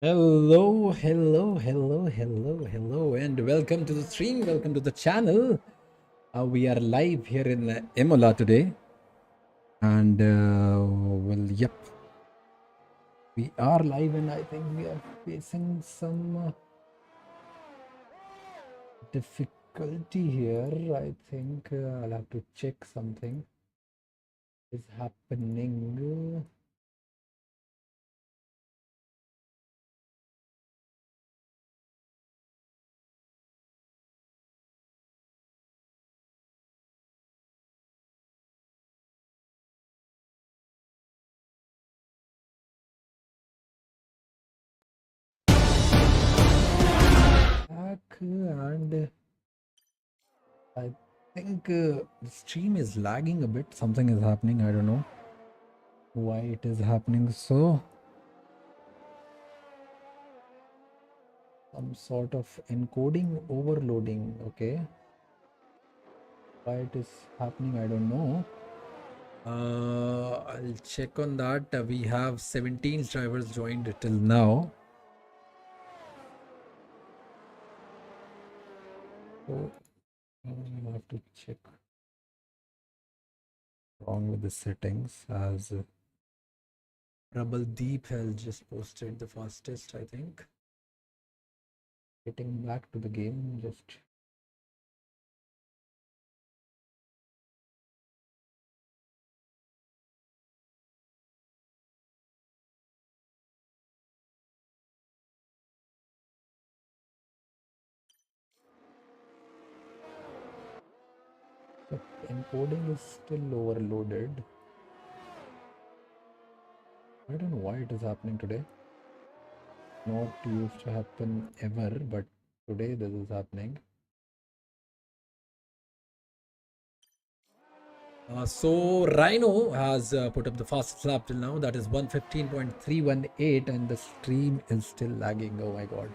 Hello, and welcome to the stream. Welcome to the channel. We are live here in Imola today, and yep, we are live, and I think we are facing some difficulty here. I think I'll have to check something is happening. Back and I think the stream is lagging a bit. Something is happening. I don't know why it is happening so. Some sort of encoding overloading. Okay, why it is happening, I don't know. I'll check on that. We have 17 drivers joined till now, so I have to check wrong with the settings. As Prabal Deep has just posted the fastest, I think. Getting back to the game, just the encoding is still overloaded. I don't know why it is happening today. Not used to happen ever, but today this is happening. So Rhino has put up the fastest lap till now. That is 1:15.318, and the stream is still lagging. Oh my god.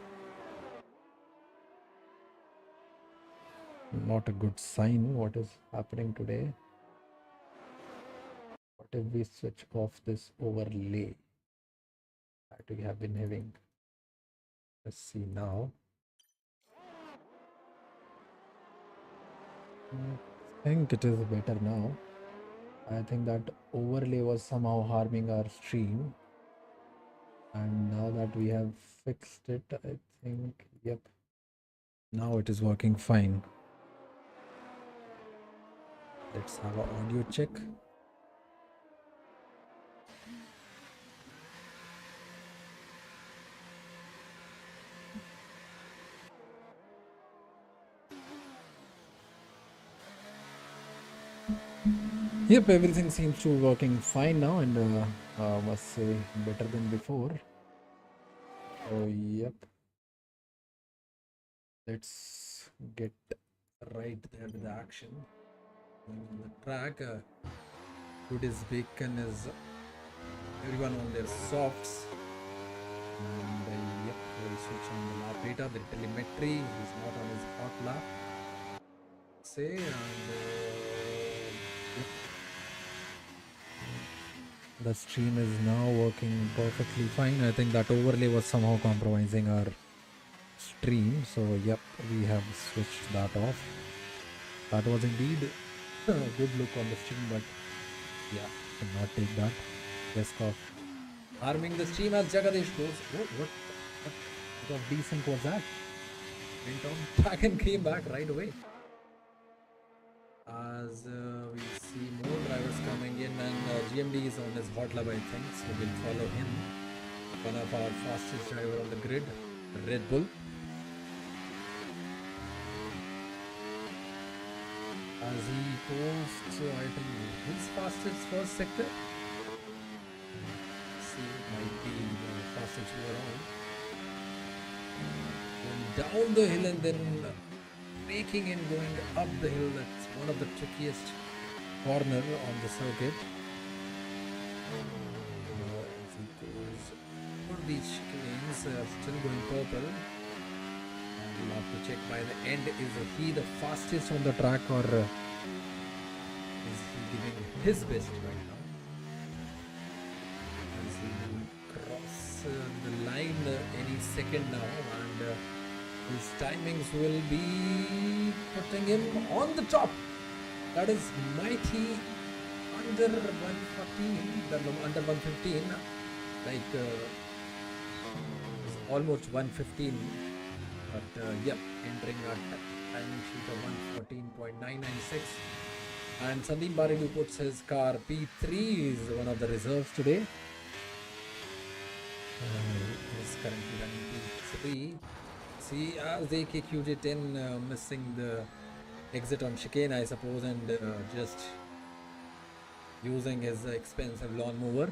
Not a good sign. What is happening today? What if we switch off this overlay that we have been having? Let's see now. I think it is better now. I think that overlay was somehow harming our stream, and now that we have fixed it, I think, yep, now it is working fine. Let's have an audio check. Yep, everything seems to be working fine now, and must say better than before. Oh, yep. Let's get right there with the action. On the track, today's bacon is everyone on their softs. And yep, we'll switch on the lap data, the telemetry. He's not on his hot lap. Say, and yep. The stream is now working perfectly fine. I think that overlay was somehow compromising our stream, so yep, we have switched that off. That was indeed a good look on the stream, but yeah, cannot take that risk of harming the stream as Jagadish goes. What of desync was that? Went on track and came back right away. As we see more drivers coming in, and GMD is on his hot lap, I think, so we'll follow him. One of our fastest driver on the grid, Red Bull. As he posts, I think, his fastest first sector. See, it might be the fastest overall. Going down the hill and then braking and going up the hill. That's one of the trickiest corner on the circuit. As he goes for these chicanes, still going purple. And we'll have to check by the end, is he the fastest on the track, or is he giving his best right now? As he will cross the line any second now, and his timings will be putting him on the top. That is mighty under 114, under 115, like almost 115, but yep, entering at timing sheet of 114.996. And Sandeep Baridu puts his car P3, is one of the reserves today. Is currently running P3. See, as AKQJ10 missing the exit on chicane, I suppose, and just using his expensive lawnmower.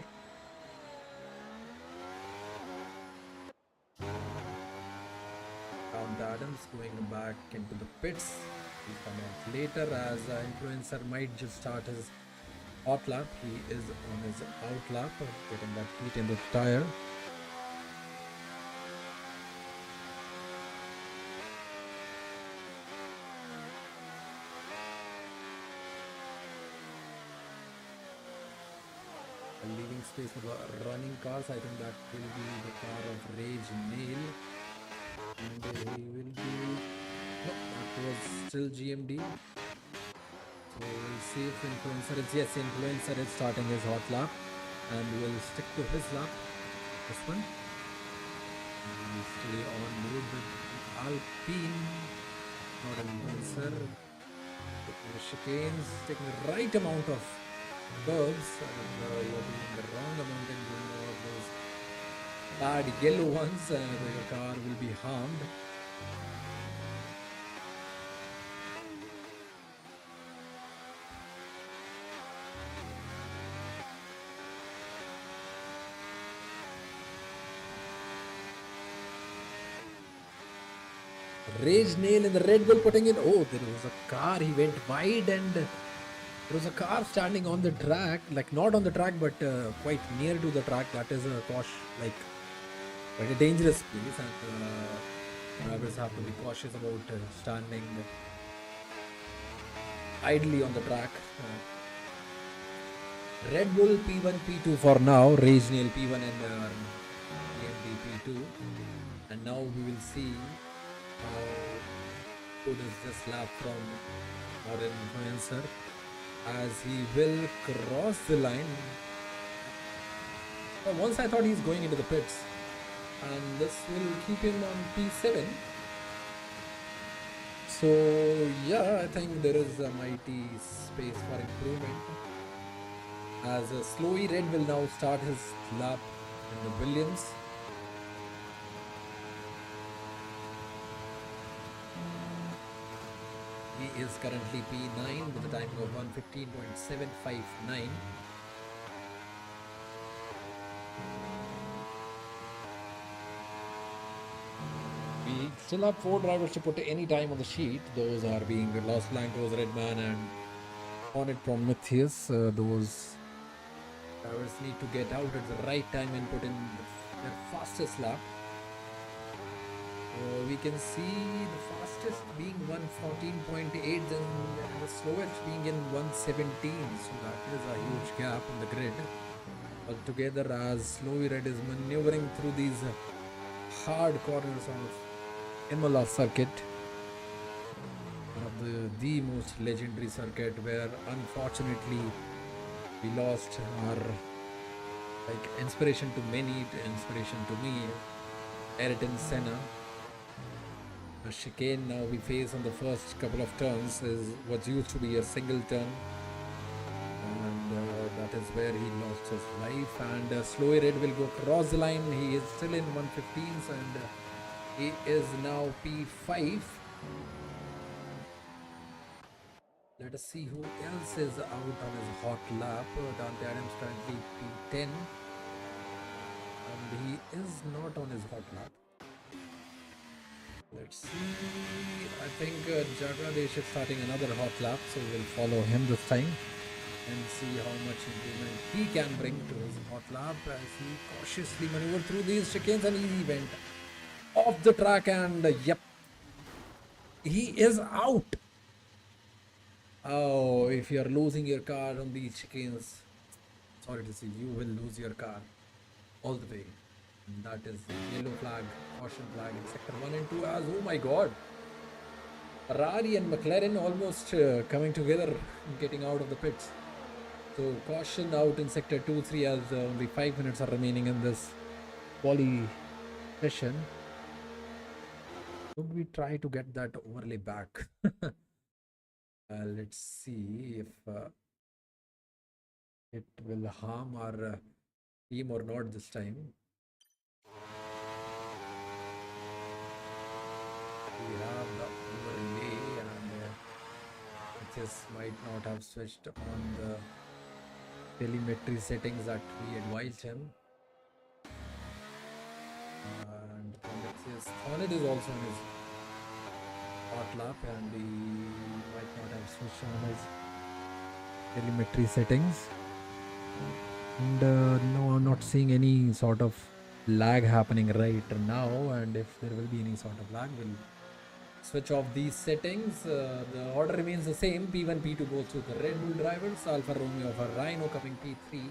Count Adams going back into the pits. He'll come out later, as influencer might just start his hot lap. He is on his out lap, getting that heat in the tire. Leaving space for the running cars. I think that will be the car of Rage Nail, and he will be, no, that was still GMD. So we'll see if influencer is, yes, influencer is starting his hot lap, and we'll stick to his lap, this one. We'll stay on board with Alpine, not an influencer. Taking the chicanes, taking the right amount of curves, and you're doing the wrong amount and doing all of those bad yellow ones, and your car will be harmed. Rage Nail in the Red Bull putting in, oh, there was a car, he went wide, and there was a car standing on the track, like not on the track, but quite near to the track. That is a like quite a dangerous place, and drivers have to be cautious about standing idly on the track. Red Bull P1, P2 for now, Rage Nail P1 and AMD P2, and now we will see how good is this lap from our influencer, as he will cross the line. Once I thought he's going into the pits, and this will keep him on P7. So yeah, I think there is a mighty space for improvement, as Slowy Red will now start his lap in the Williams. He is currently P9 with a timing of 115.759. We still have 4 drivers to put any time on the sheet. Those are being Los Blancos, Redman and Hornet Prometheus. Those drivers need to get out at the right time and put in their fastest lap. We can see the fastest being 114.8 and the slowest being in 117. So that is a huge gap in the grid altogether, as Slowy Red is maneuvering through these hard corners of Imola circuit, one of the most legendary circuit, where unfortunately we lost our inspiration to many, inspiration to me, Ayrton Senna. The chicane now we face on the first couple of turns is what used to be a single turn, and that is where he lost his life. And Slowy Red will go across the line. He is still in 115s, and he is now P5. Let us see who else is out on his hot lap. Dante Adams currently P10, and he is not on his hot lap. Let's see. I think Jagladesh is starting another hot lap, so we'll follow him this time and see how much improvement he can bring to his hot lap, as he cautiously maneuvered through these chicanes, and he went off the track, and yep, he is out. Oh, if you are losing your car on these chicanes, sorry to say, you will lose your car all the way. That is yellow flag, caution flag in sector 1 and 2 as, oh my god, Ferrari and McLaren almost coming together, getting out of the pits. So caution out in sector 2, 3 as only 5 minutes are remaining in this quali session. Should we try to get that overlay back? Let's see if it will harm our team or not this time. We have the overlay and it just might not have switched on the telemetry settings that we advised him. And Hornet is also in his hot lap and he might not have switched on his telemetry settings. And no, I'm not seeing any sort of lag happening right now, and if there will be any sort of lag, we'll switch off these settings. The order remains the same. P1, P2 goes to the Red Bull drivers. Alfa Romeo for Rhino coming P3.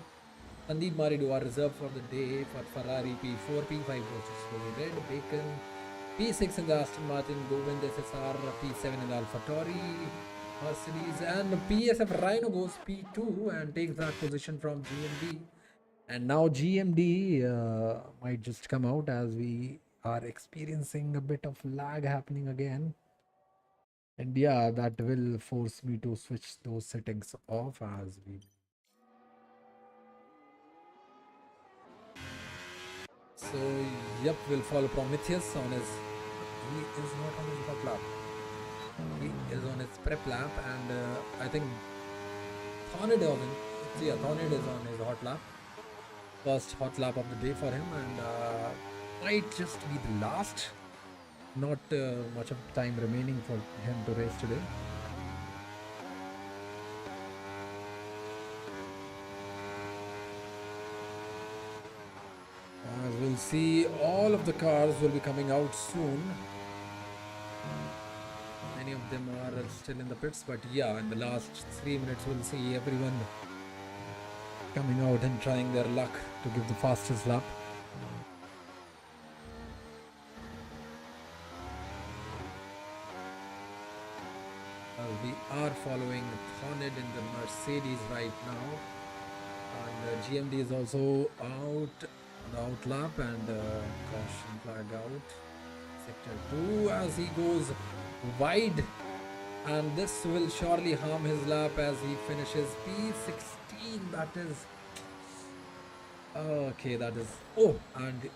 Sandeep Maridu are reserved for the day for Ferrari. P4, P5 goes to Slow Red Bacon. P6 in the Aston Martin Govind SSR. P7 in the Alfa Tauri Mercedes, and PSF Rhino goes P2 and takes that position from GMD. And now GMD might just come out as we are experiencing a bit of lag happening again. And yeah, that will force me to switch those settings off as we... So, yep, we'll follow Prometheus on his... He is not on his hot lap. He is on his prep lap, and I think Thornid is on his hot lap. First hot lap of the day for him, and might just be the last. Not much of time remaining for him to race today. As we'll see, all of the cars will be coming out soon. Many of them are still in the pits, but yeah, in the last 3 minutes we'll see everyone coming out and trying their luck to give the fastest lap. We are following Hornet in the Mercedes right now, and GMD is also out on the out lap, and caution flag out. Sector 2 as he goes wide, and this will surely harm his lap as he finishes P16. That is okay, that is, oh, and he,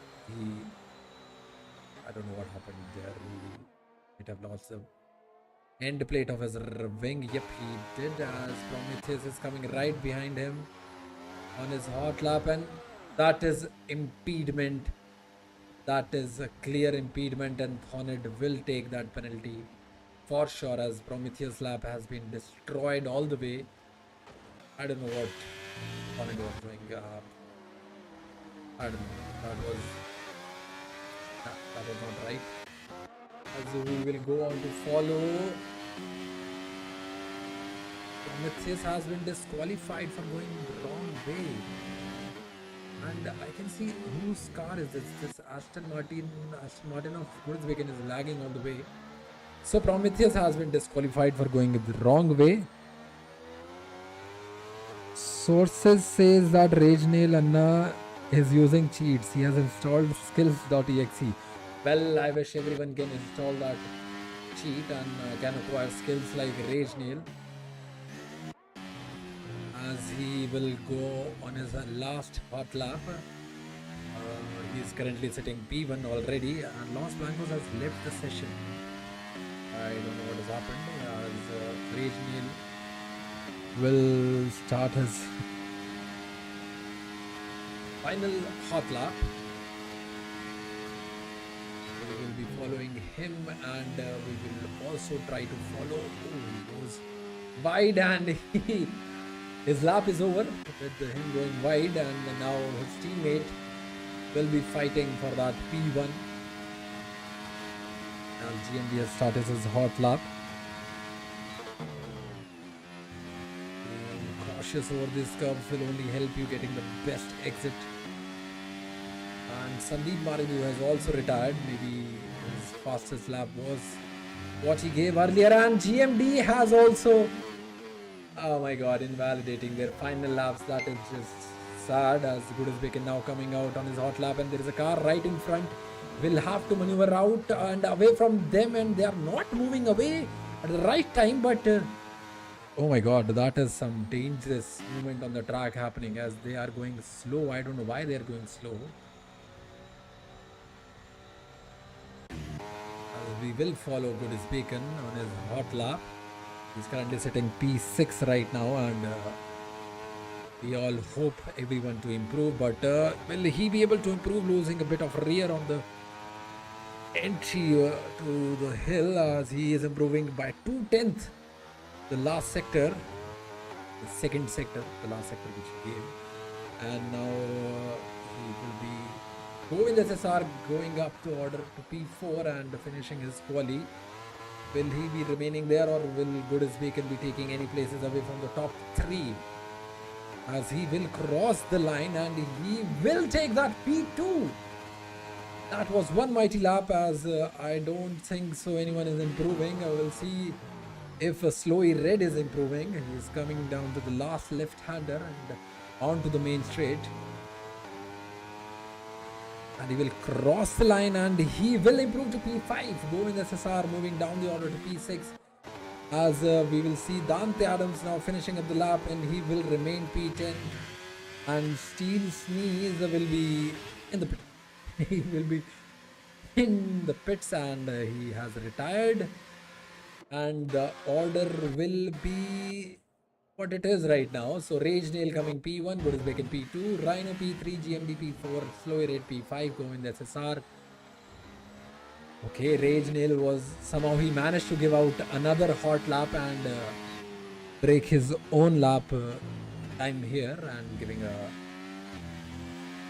I don't know what happened there. He might have lost the end plate of his wing. Yep, he did, as Prometheus is coming right behind him on his hot lap, and that is impediment. That is a clear impediment, and Hornet will take that penalty for sure, as Prometheus lap has been destroyed all the way. I don't know what Hornet was doing. I don't know. That was not right. As we will go on to follow. Prometheus has been disqualified for going the wrong way. And I can see whose car is this? This Aston Martin of Volkswagen is lagging all the way. So Prometheus has been disqualified for going the wrong way. Sources says that Rajnail Anna is using cheats. He has installed skills.exe. Well, I wish everyone can install that cheat and can acquire skills like Rajnail, as he will go on his last hot lap. He is currently sitting P1 already, and Los Blancos has left the session. I don't know what has happened, as Rajnail will start his final hot lap. We will be following him, and we will also try to follow. Oh, he goes wide, and his lap is over with him going wide, and now his teammate will be fighting for that P1. Now GMD has started his hot lap. Being cautious over these curves will only help you getting the best exit. And Sandeep Maridu has also retired. Maybe his fastest lap was what he gave earlier. And GMD has also, oh my god, invalidating their final laps. That is just sad, as Good as Bacon now coming out on his hot lap, and there is a car right in front. Will have to maneuver out and away from them, and they are not moving away at the right time. But oh my god, that is some dangerous movement on the track happening as they are going slow. I don't know why they are going slow. We will follow Good as Bacon on his hot lap. He's currently sitting P6 right now, and we all hope everyone to improve. But will he be able to improve, losing a bit of rear on the entry to the hill, as he is improving by 2/10 the last sector, the second sector, the last sector which he gave. And now he will be Govind SSR going up to order to P4 and finishing his quali. Will he be remaining there, or will Good as Bacon be taking any places away from the top 3? As he will cross the line and he will take that P2. That was one mighty lap, as I don't think so anyone is improving. I will see if Slowy Red is improving. He's coming down to the last left-hander and onto the main straight. And he will cross the line and he will improve to P5. Govind SSR moving down the order to P6. As we will see Dante Adams now finishing up the lap, and he will remain P10. And Steel Sneeze will be in the pit. He will be in the pits, and he has retired. And the order will be what it is right now. So Rage Nail coming P1, Good as Bacon P2, Rhino P3, GMD P4, Slowy Red P5, Govind SSR. Okay, Rage Nail was somehow he managed to give out another hot lap and break his own lap time here, and giving a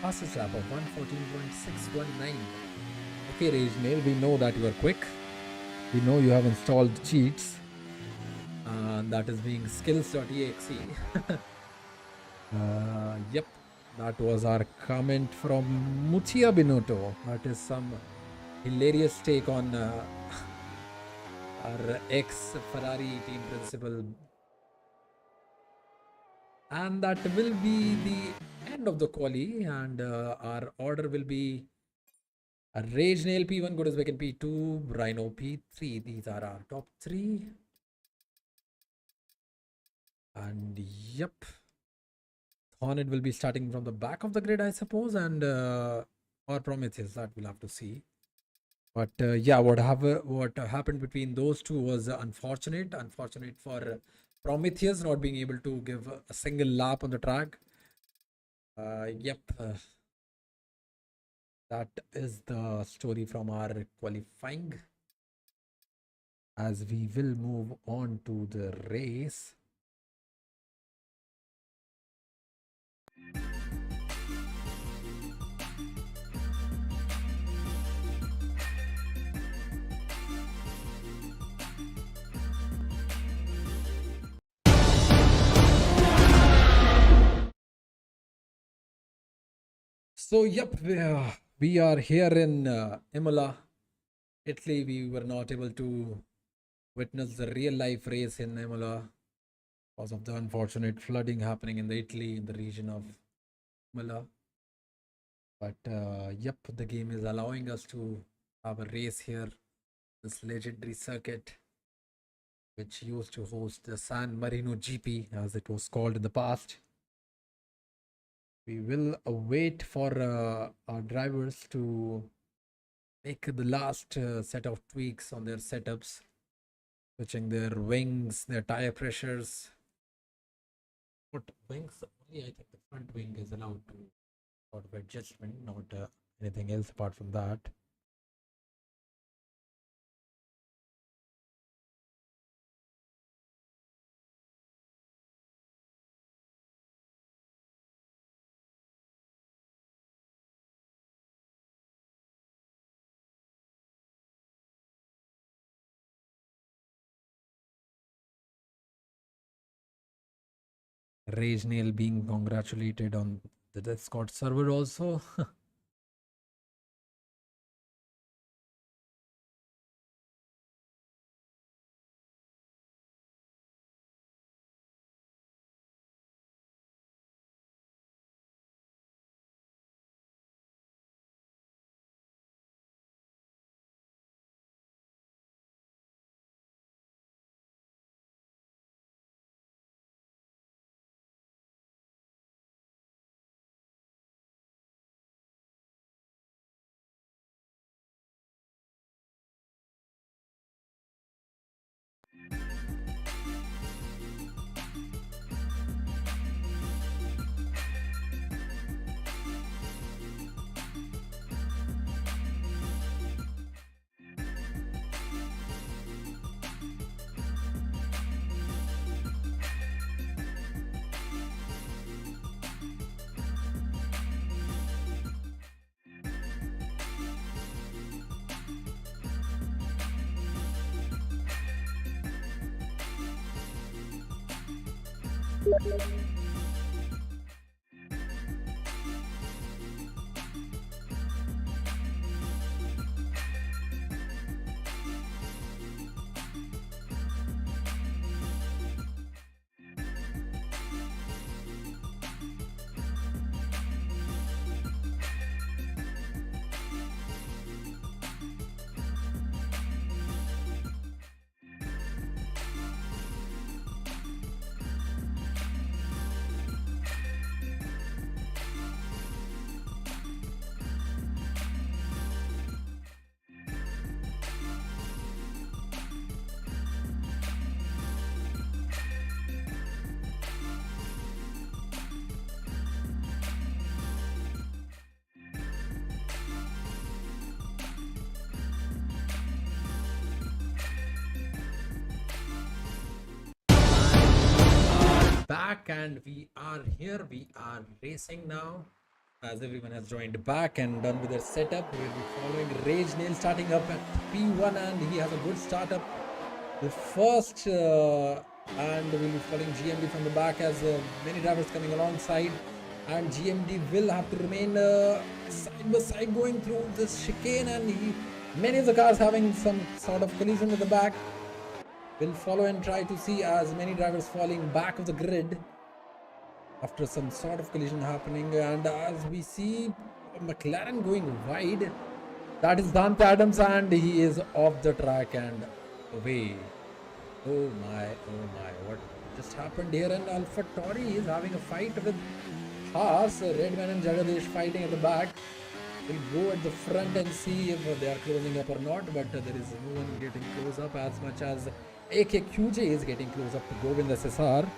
fastest lap of 1:14.619. Okay, Rage Nail, we know that you are quick. We know you have installed cheats. That is being skills.exe. Yep, that was our comment from Mutia Binotto. That is some hilarious take on our ex-Ferrari team principal. And that will be the end of the quali, and our order will be Rage Nail P1, Good as Bacon P2, Rhino P3. These are our top 3. And yep, Hornet will be starting from the back of the grid, I suppose, and or Prometheus, that we'll have to see. But yeah, what happened between those two was unfortunate for Prometheus not being able to give a single lap on the track. Yep, that is the story from our qualifying, as we will move on to the race. So yep, we are here in Imola, Italy. We were not able to witness the real life race in Imola because of the unfortunate flooding happening in the Italy, in the region of Imola. But yep, the game is allowing us to have a race here, this legendary circuit, which used to host the San Marino GP, as it was called in the past. We will wait for our drivers to make the last set of tweaks on their setups, switching their wings, their tire pressures. What wings? Only I think the front wing is allowed to sort of adjustment, not anything else apart from that. Rage Nail being congratulated on the Discord server also. Back, and we are here. We are racing now, as everyone has joined back and done with their setup. We'll be following Rage Nail starting up at P1, and he has a good startup. The first, and we'll be following GMD from the back as many drivers coming alongside, and GMD will have to remain side by side going through this chicane, and many of the cars having some sort of collision with the back. We'll follow and try to see as many drivers falling back of the grid after some sort of collision happening. And as we see McLaren going wide, that is Dante Adams, and he is off the track and away. Oh my, what just happened here? And AlphaTauri is having a fight with Haas. Redman and Jagadesh fighting at the back. We'll go at the front and see if they are closing up or not, but there is no one getting close up as much as AKQJ is getting close up to Govind SSR.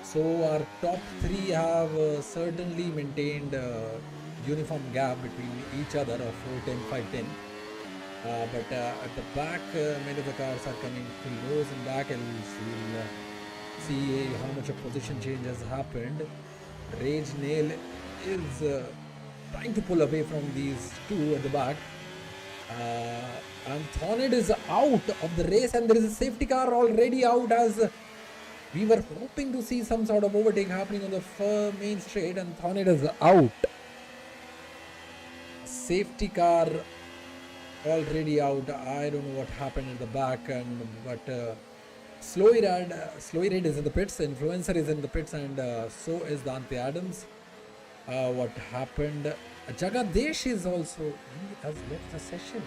So our top three have certainly maintained uniform gap between each other of 410, 510. But at the back, many of the cars are coming close and back, and we'll see how much of position change has happened. Rage Nail is trying to pull away from these two at the back. And Thornid is out of the race, and there is a safety car already out, as we were hoping to see some sort of overtake happening on the main straight, and Thornid is out. Safety car already out. I don't know what happened in the back, but Slowy is in the pits, Influencer is in the pits, and so is Dante Adams. What happened? Jagadesh is also, he has left the session.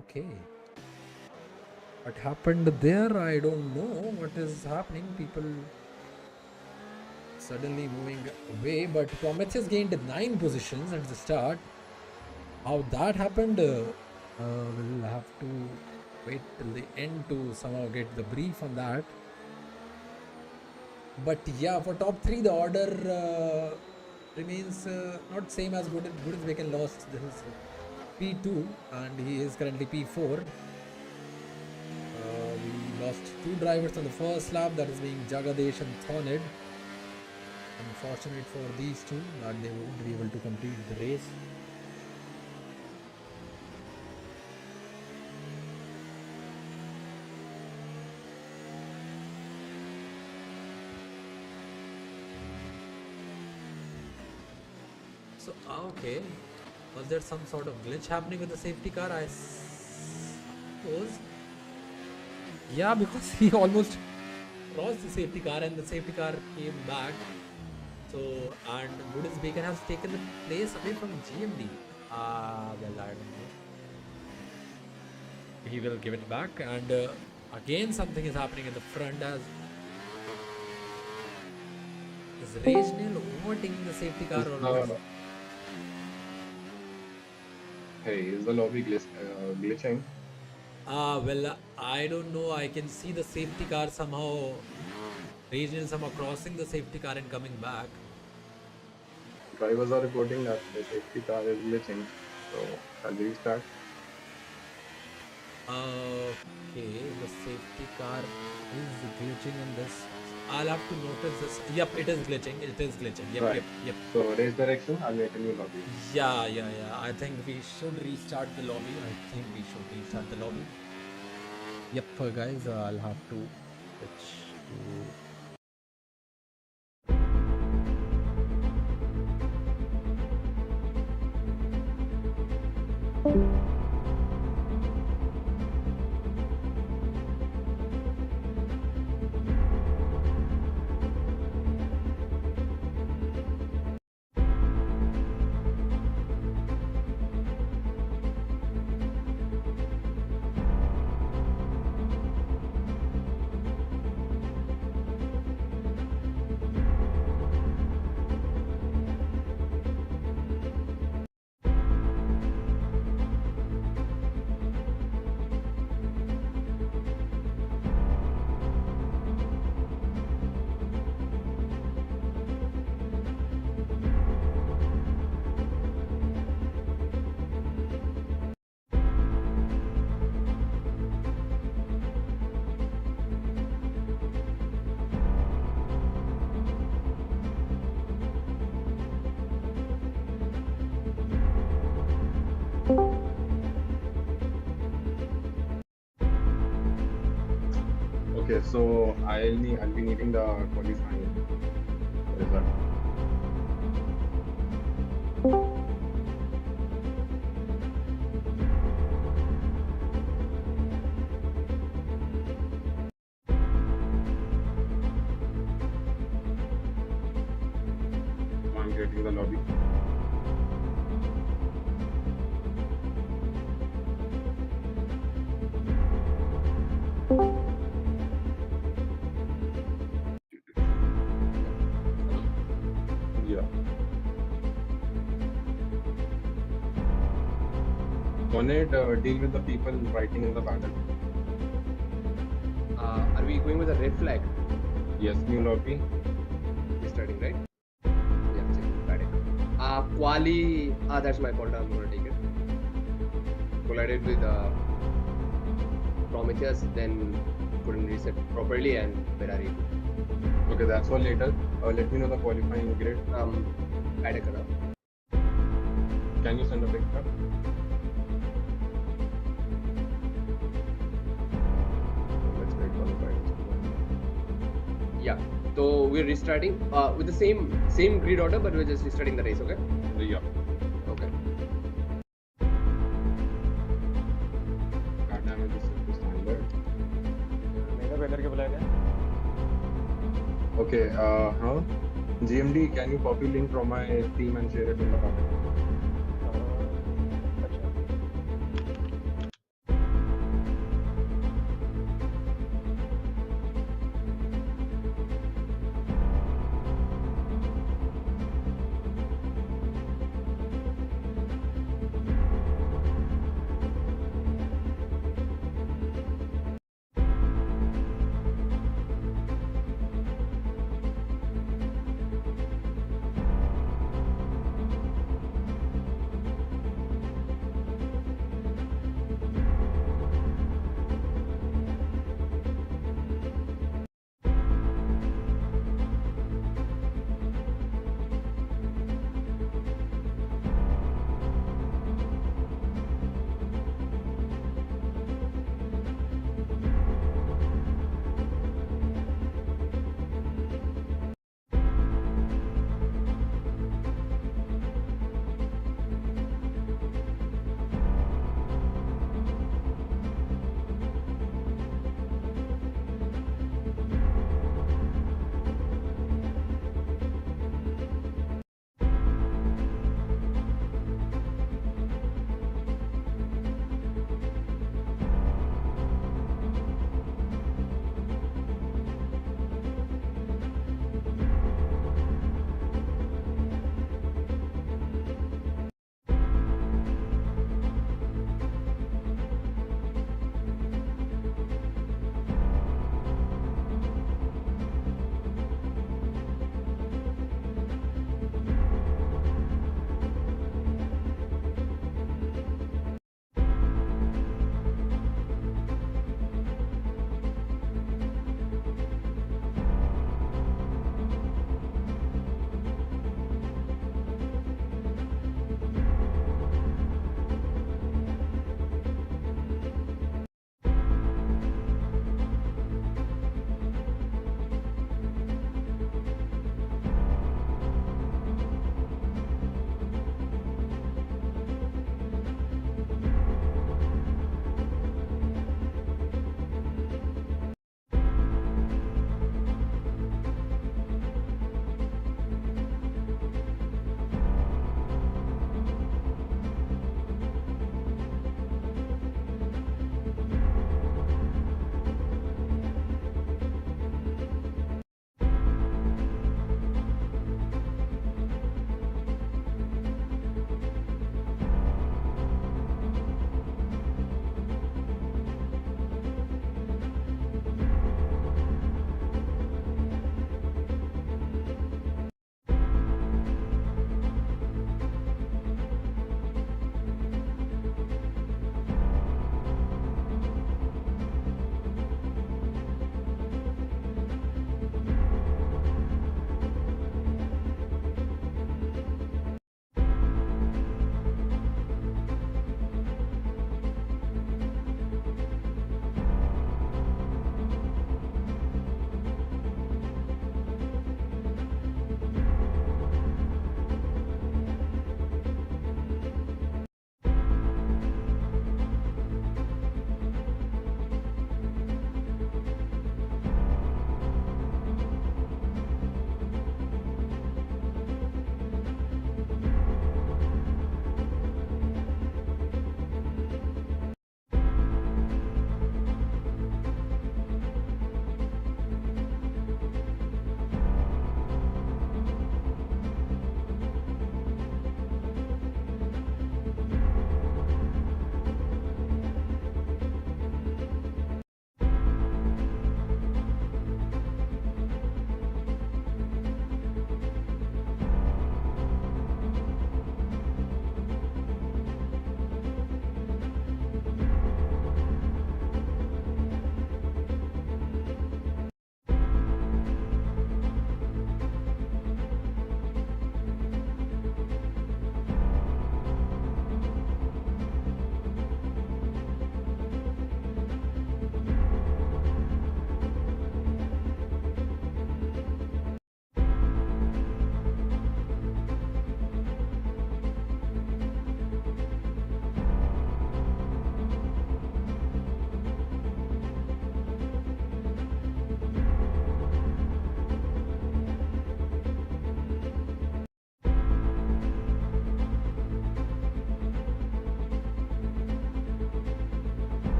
Okay. What happened there? I don't know what is happening. People suddenly moving away, but Prometheus gained 9 positions at the start. How that happened, we'll have to wait till the end to somehow get the brief on that. But yeah, for top 3, the order remains not same as good as Bacon lost. This is P2, and he is currently P4. We lost 2 drivers on the first lap, that is being Jagadesh and Thornid. Unfortunate for these two that they won't be able to complete the race. So, okay, was there some sort of glitch happening with the safety car? I suppose. Yeah, because he almost crossed the safety car and the safety car came back. So, and Goodis Bacon has taken the place away from GMD. Well, I don't know. He will give it back, and again something is happening in the front as is Rage Nail overtaking the safety car or not? Hey, is the lobby glitching? Well, I don't know. I can see the safety car somehow, Rage Nail somehow crossing the safety car and coming back. Drivers are reporting that the safety car is glitching, so I'll restart. Okay, the safety car is glitching in this. I'll have to notice this. Yep, it is glitching. It is glitching. Yep, right. Yep. So race direction, I'll make a new lobby. Yeah. I think we should restart the lobby. Yep, guys, I'll have to switch to Okay, so I'll be needing the qualifying result. I'm getting the lobby. Yeah. Connect, deal with the people writing in the panel. Are we going with a red flag? Yes, new lobby. Restarting, right? Yeah, checking paddock. Quali. That's my fault. I'm gonna take it. Collided with Prometheus, then couldn't reset properly, and Ferrari. Okay, that's for later. Let me know the qualifying grid. Paddock. Can you send a picture? Let's wait for the guidance. Yeah. So we're restarting with the same grid order, but we're just restarting the race. Okay. Yeah. Okay. Car damage is set to standard. Okay, GMD, can you copy link from my team and share it in the comment?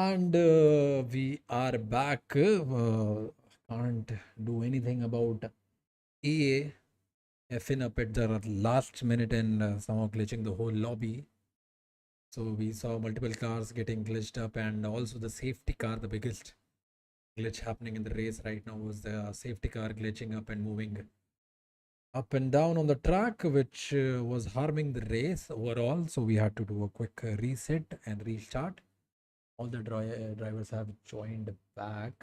And we are back. Can't do anything about EA effing up at the last minute and somehow glitching the whole lobby. So we saw multiple cars getting glitched up, and also the safety car. The biggest glitch happening in the race right now was the safety car glitching up and moving up and down on the track, which was harming the race overall. So we had to do a quick reset and restart. All the drivers have joined back,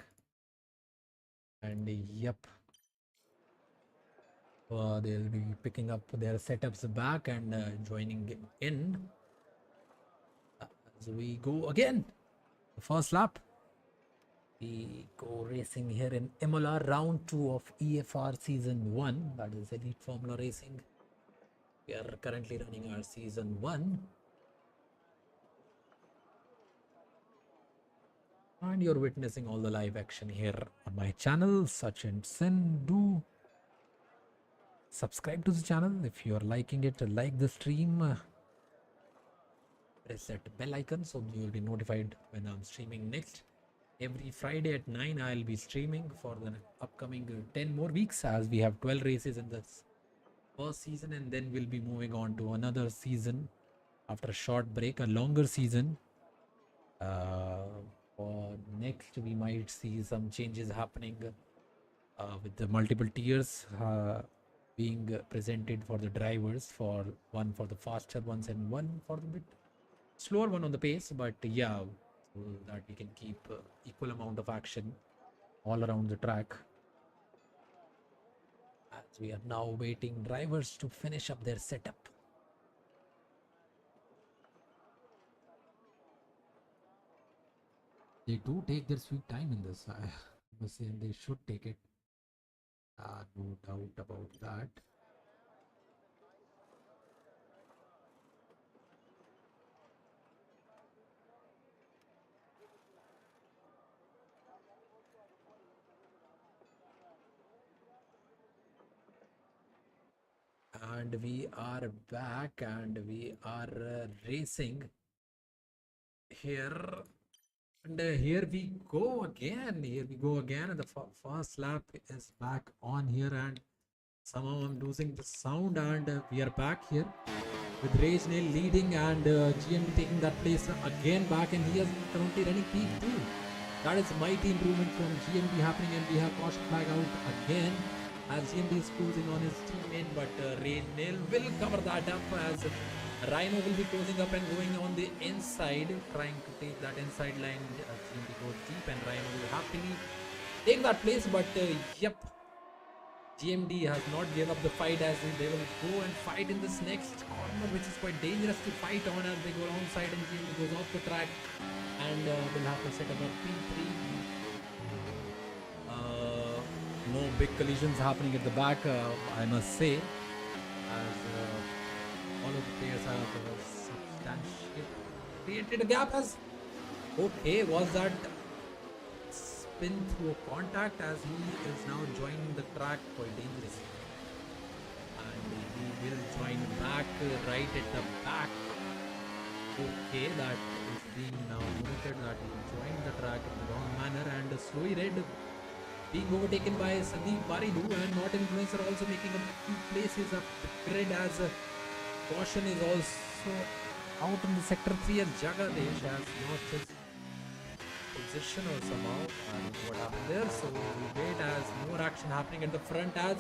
and yep, they'll be picking up their setups back and joining in as we go again. The first lap, we go racing here in Imola, round 2 of EFR season 1, that is Elite Formula Racing. We are currently running our season 1. And you're witnessing all the live action here on my channel, Sachin Sen. Do subscribe to the channel if you're liking it, like the stream. Press that bell icon so you'll be notified when I'm streaming next. Every Friday at 9 I'll be streaming for the upcoming 10 more weeks, as we have 12 races in this first season, and then we'll be moving on to another season after a short break, a longer season. For next, we might see some changes happening with the multiple tiers being presented for the drivers, for one for the faster ones and one for the bit slower one on the pace. But yeah, so that we can keep equal amount of action all around the track. As we are now waiting drivers to finish up their setup. They do take their sweet time in this. I must say, and they should take it. No doubt about that. And we are back, and we are racing here. And here we go again. And the first lap is back on here, and somehow I'm losing the sound, and we are back here with Rage Nail leading and GMD taking that place again back, and he is currently running P2. That is mighty improvement from GMD happening, and we have caution flag out again as GMD is cruising on his teammate, but Rage Nail will cover that up as Rhino will be closing up and going on the inside, trying to take that inside line. GMD goes deep, and Rhino will happily take that place, but yep, GMD has not given up the fight as they will go and fight in this next corner, which is quite dangerous to fight on as they go alongside, and GMD goes off the track and will have to set up a P3. No big collisions happening at the back, I must say, as all of the players have substantially created a gap. As okay, was that spin through a contact, as he is now joining the track quite dangerously, and he will join back right at the back. Okay, that is being now monitored, that he joined the track in the wrong manner, and slowly red being overtaken by Sandeep Maridu, and Not Influencer also making a few places up the grid, as caution is also out in the sector 3 as Jagadesh has lost his position or somehow. I don't know what happened there, so we wait as more action happening at the front as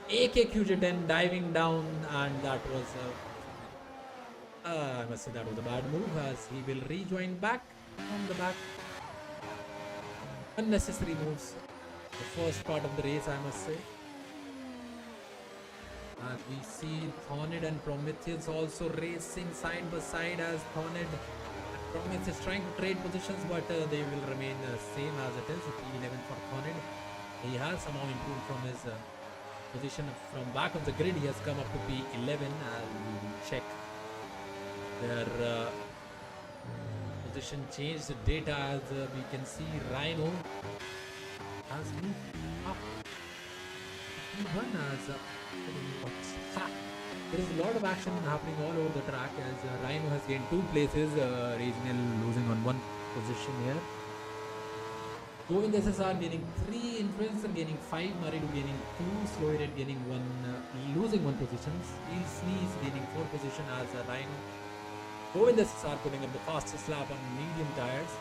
AKQJ10 diving down, and that was I must say that was a bad move, as he will rejoin back from the back. Unnecessary moves the first part of the race, I must say. As we see Thornid and Prometheus also racing side by side, as Thornid and Prometheus trying to trade positions, but they will remain same as it is. P11 for Thornid. He has somehow improved from his position from back of the grid. He has come up to P11, and we will check their position change the data, as we can see Rhino has moved up P1 as there is a lot of action happening all over the track, as Rhino has gained 2 places, Regional losing on 1 position here. Govind SSR gaining 3, Influencer gaining 5, Maridu gaining 2, Slow Red gaining 1, losing 1 position, Steel Sneeze gaining 4 position as a Rhino. Govind SSR putting up the fastest lap on medium tires.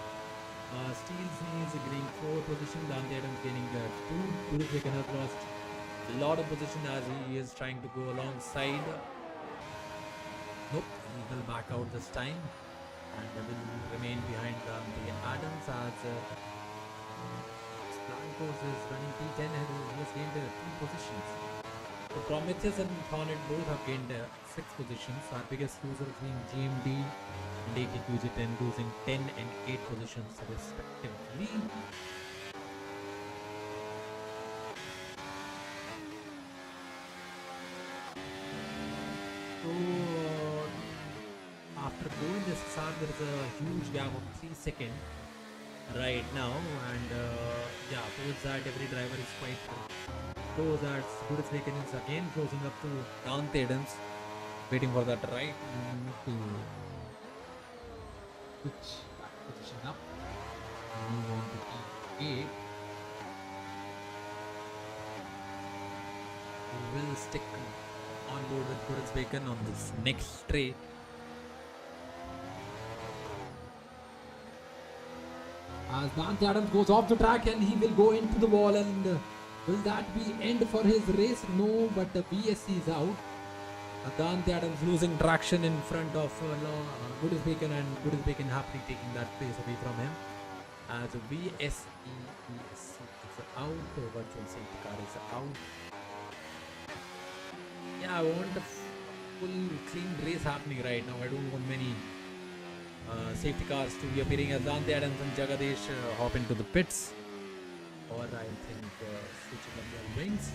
Steel Sneeze gaining 4 position, Dante Adams gaining 2, Pulisic has lost a lot of position as he is trying to go alongside. Nope, he will back out this time and will remain behind the Adams as Blancos is running P10 and he has gained 2 positions. So Prometheus and Hornet both have gained 6 positions. Our biggest losers being GMD and AKQG10 losing 10 and 8 positions respectively. So after going this SR, there is a huge gap of 3 seconds right now, and yeah, towards that every driver is quite close. As Buddhist Bacon is again closing up to Dante Adams, waiting for that right to switch back position up and move on to P8. We will stick on board with Buddhist Bacon on this next straight. As Dante Adams goes off the track and he will go into the wall, and will that be end for his race? No, but the VSC is out. Dante Adams losing traction in front of Buddhist Bacon, and Buddhist Bacon happily taking that place away from him. As VSC is out, virtual safety car is out. Yeah, I want a full clean race happening right now. I don't want many safety cars to be appearing as Dante Adams and Jagadesh hop into the pits, or I think switching up their wings.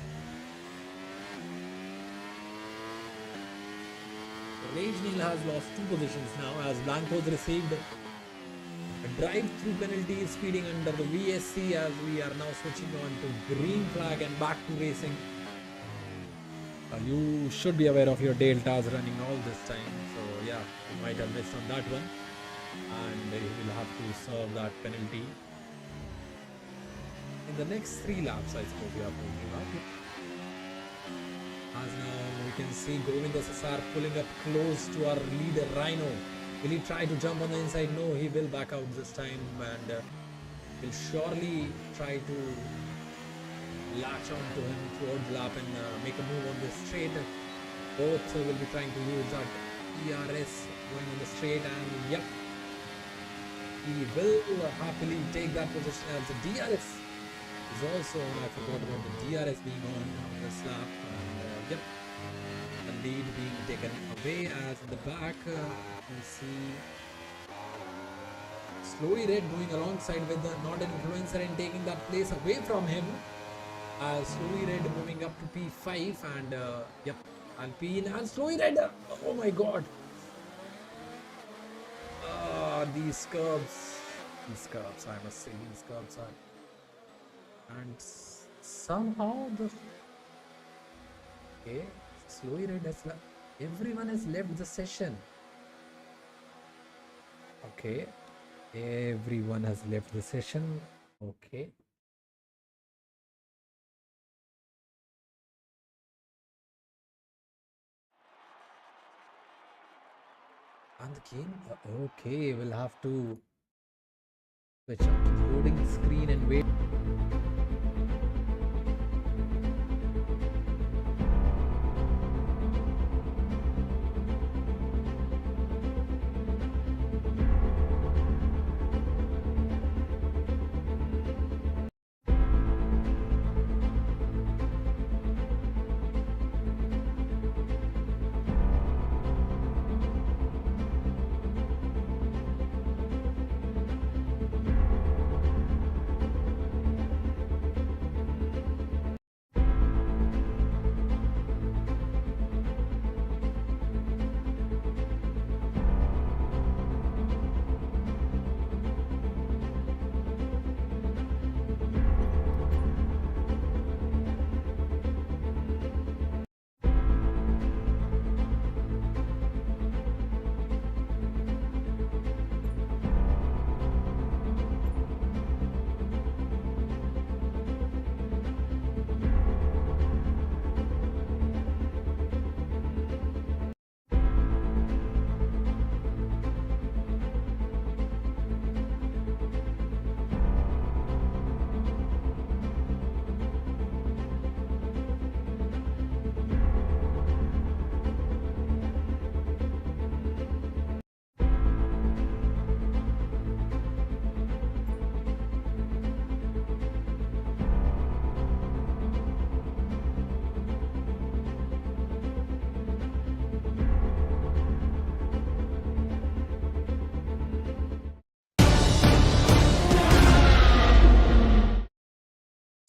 Rage Neil has lost 2 positions now as Blancos received a drive-through penalty speeding under the VSC, as we are now switching on to green flag and back to racing. You should be aware of your deltas running all this time, so yeah, you might have missed on that one, and you will have to serve that penalty in the next 3 laps. I suppose you have to give up. As now we can see Govind SSR pulling up close to our leader Rhino. Will he try to jump on the inside? No, he will back out this time, and will surely try to latch on to him towards the lap and make a move on the straight. Both will be trying to use that ERS going on the straight, and yep, he will happily take that position as the DRS is also on. I forgot about the DRS being on this lap, and yep, the lead being taken away. As in the back you see Slowy Red going alongside with the not an influencer and taking that place away from him. Slowy Red moving up to P5, and yep, Alpine and Slowy Red. Oh my god. These curbs, I must say, these curbs are, and somehow the Slowy Red has left. Everyone has left the session. Okay, everyone has left the session. Okay. And the game, okay, we'll have to switch up to the loading screen and wait.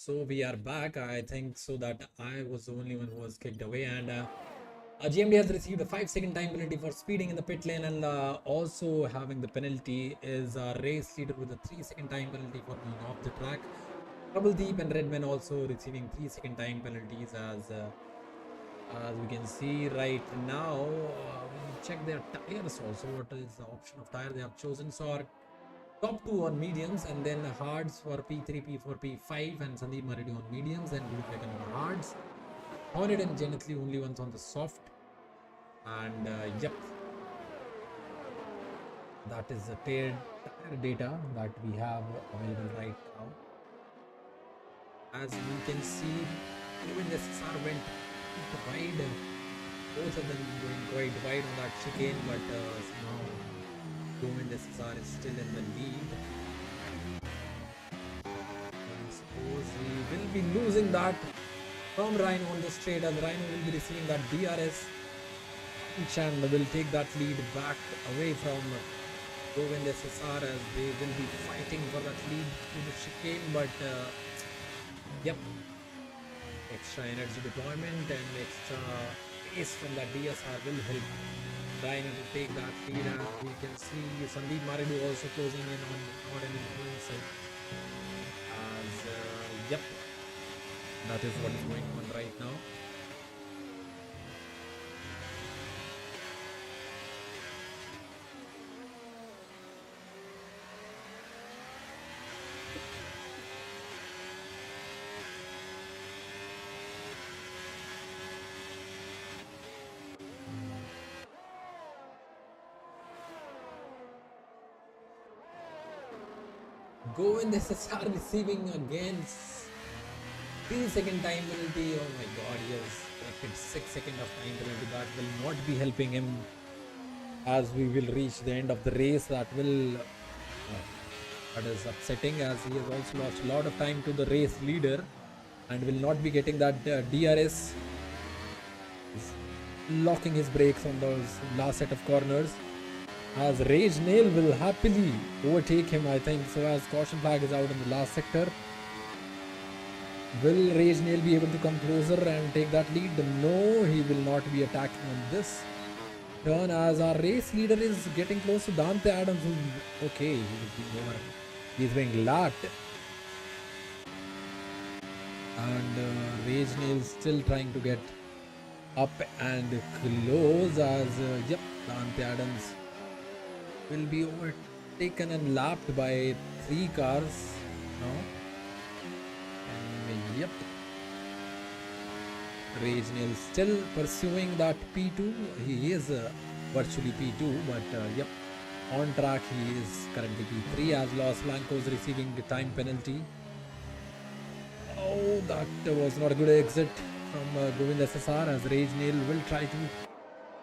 So we are back. I think so that I was the only one who was kicked away, and GMD has received a 5-second time penalty for speeding in the pit lane, and also having the penalty is a race leader with a 3-second time penalty for being off the track. Deep and Redman also receiving 3-second time penalties as we can see right now. We check their tires also. What is the option of tire they have chosen? So our top 2 on mediums, and then hards for P3, P4, P5, and Sandeep Maridi on mediums, and Blue Dragon on hards. Hornet and Genethly only ones on the soft. And yep, that is the tire data that we have available right now. As we can see, even the SSR went wide, both of them going quite wide on that chicane, but now Govind SSR is still in the lead. I suppose we will be losing that from Rhino on the straight, as Rhino will be receiving that DRS and will take that lead back away from Govind SSR, as they will be fighting for that lead through the chicane. But yep, extra energy deployment and extra pace from that DSR will help Rhino to take that lead. And we can see Sandeep Maridi also closing in on not any points. As yep, that is what is going on right now. Govind SSR receiving again 3-second time penalty. Oh my god, he has collected 6 seconds of time penalty. That will not be helping him as we will reach the end of the race. That is upsetting, as he has also lost a lot of time to the race leader and will not be getting that DRS. He's locking his brakes on those last set of corners, as Rage Nail will happily overtake him, I think. So as caution flag is out in the last sector, will Rage Nail be able to come closer and take that lead? No, he will not be attacking on this turn, as our race leader is getting close to Dante Adams. Okay, he's being lapped, and Rage Nail still trying to get up and close, as yep, Dante Adams will be overtaken and lapped by 3 cars now. And yep, Rage Nail still pursuing that P2. He is virtually P2, but yep, on track he is currently P3, as Los Blancos receiving the time penalty. Oh, that was not a good exit from Govind SSR, as Rage Nail will try to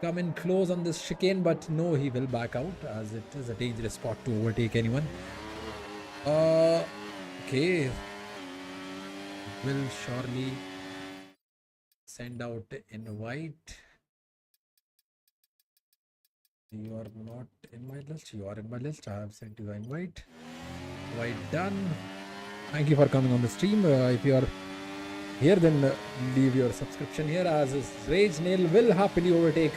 come in close on this chicane, but no, he will back out, as it is a dangerous spot to overtake anyone. Okay, will surely send out in white. You are not in my list. You are in my list. I have sent you the invite. White done. Thank you for coming on the stream. If you are here, then leave your subscription here, as Rage Nail will happily overtake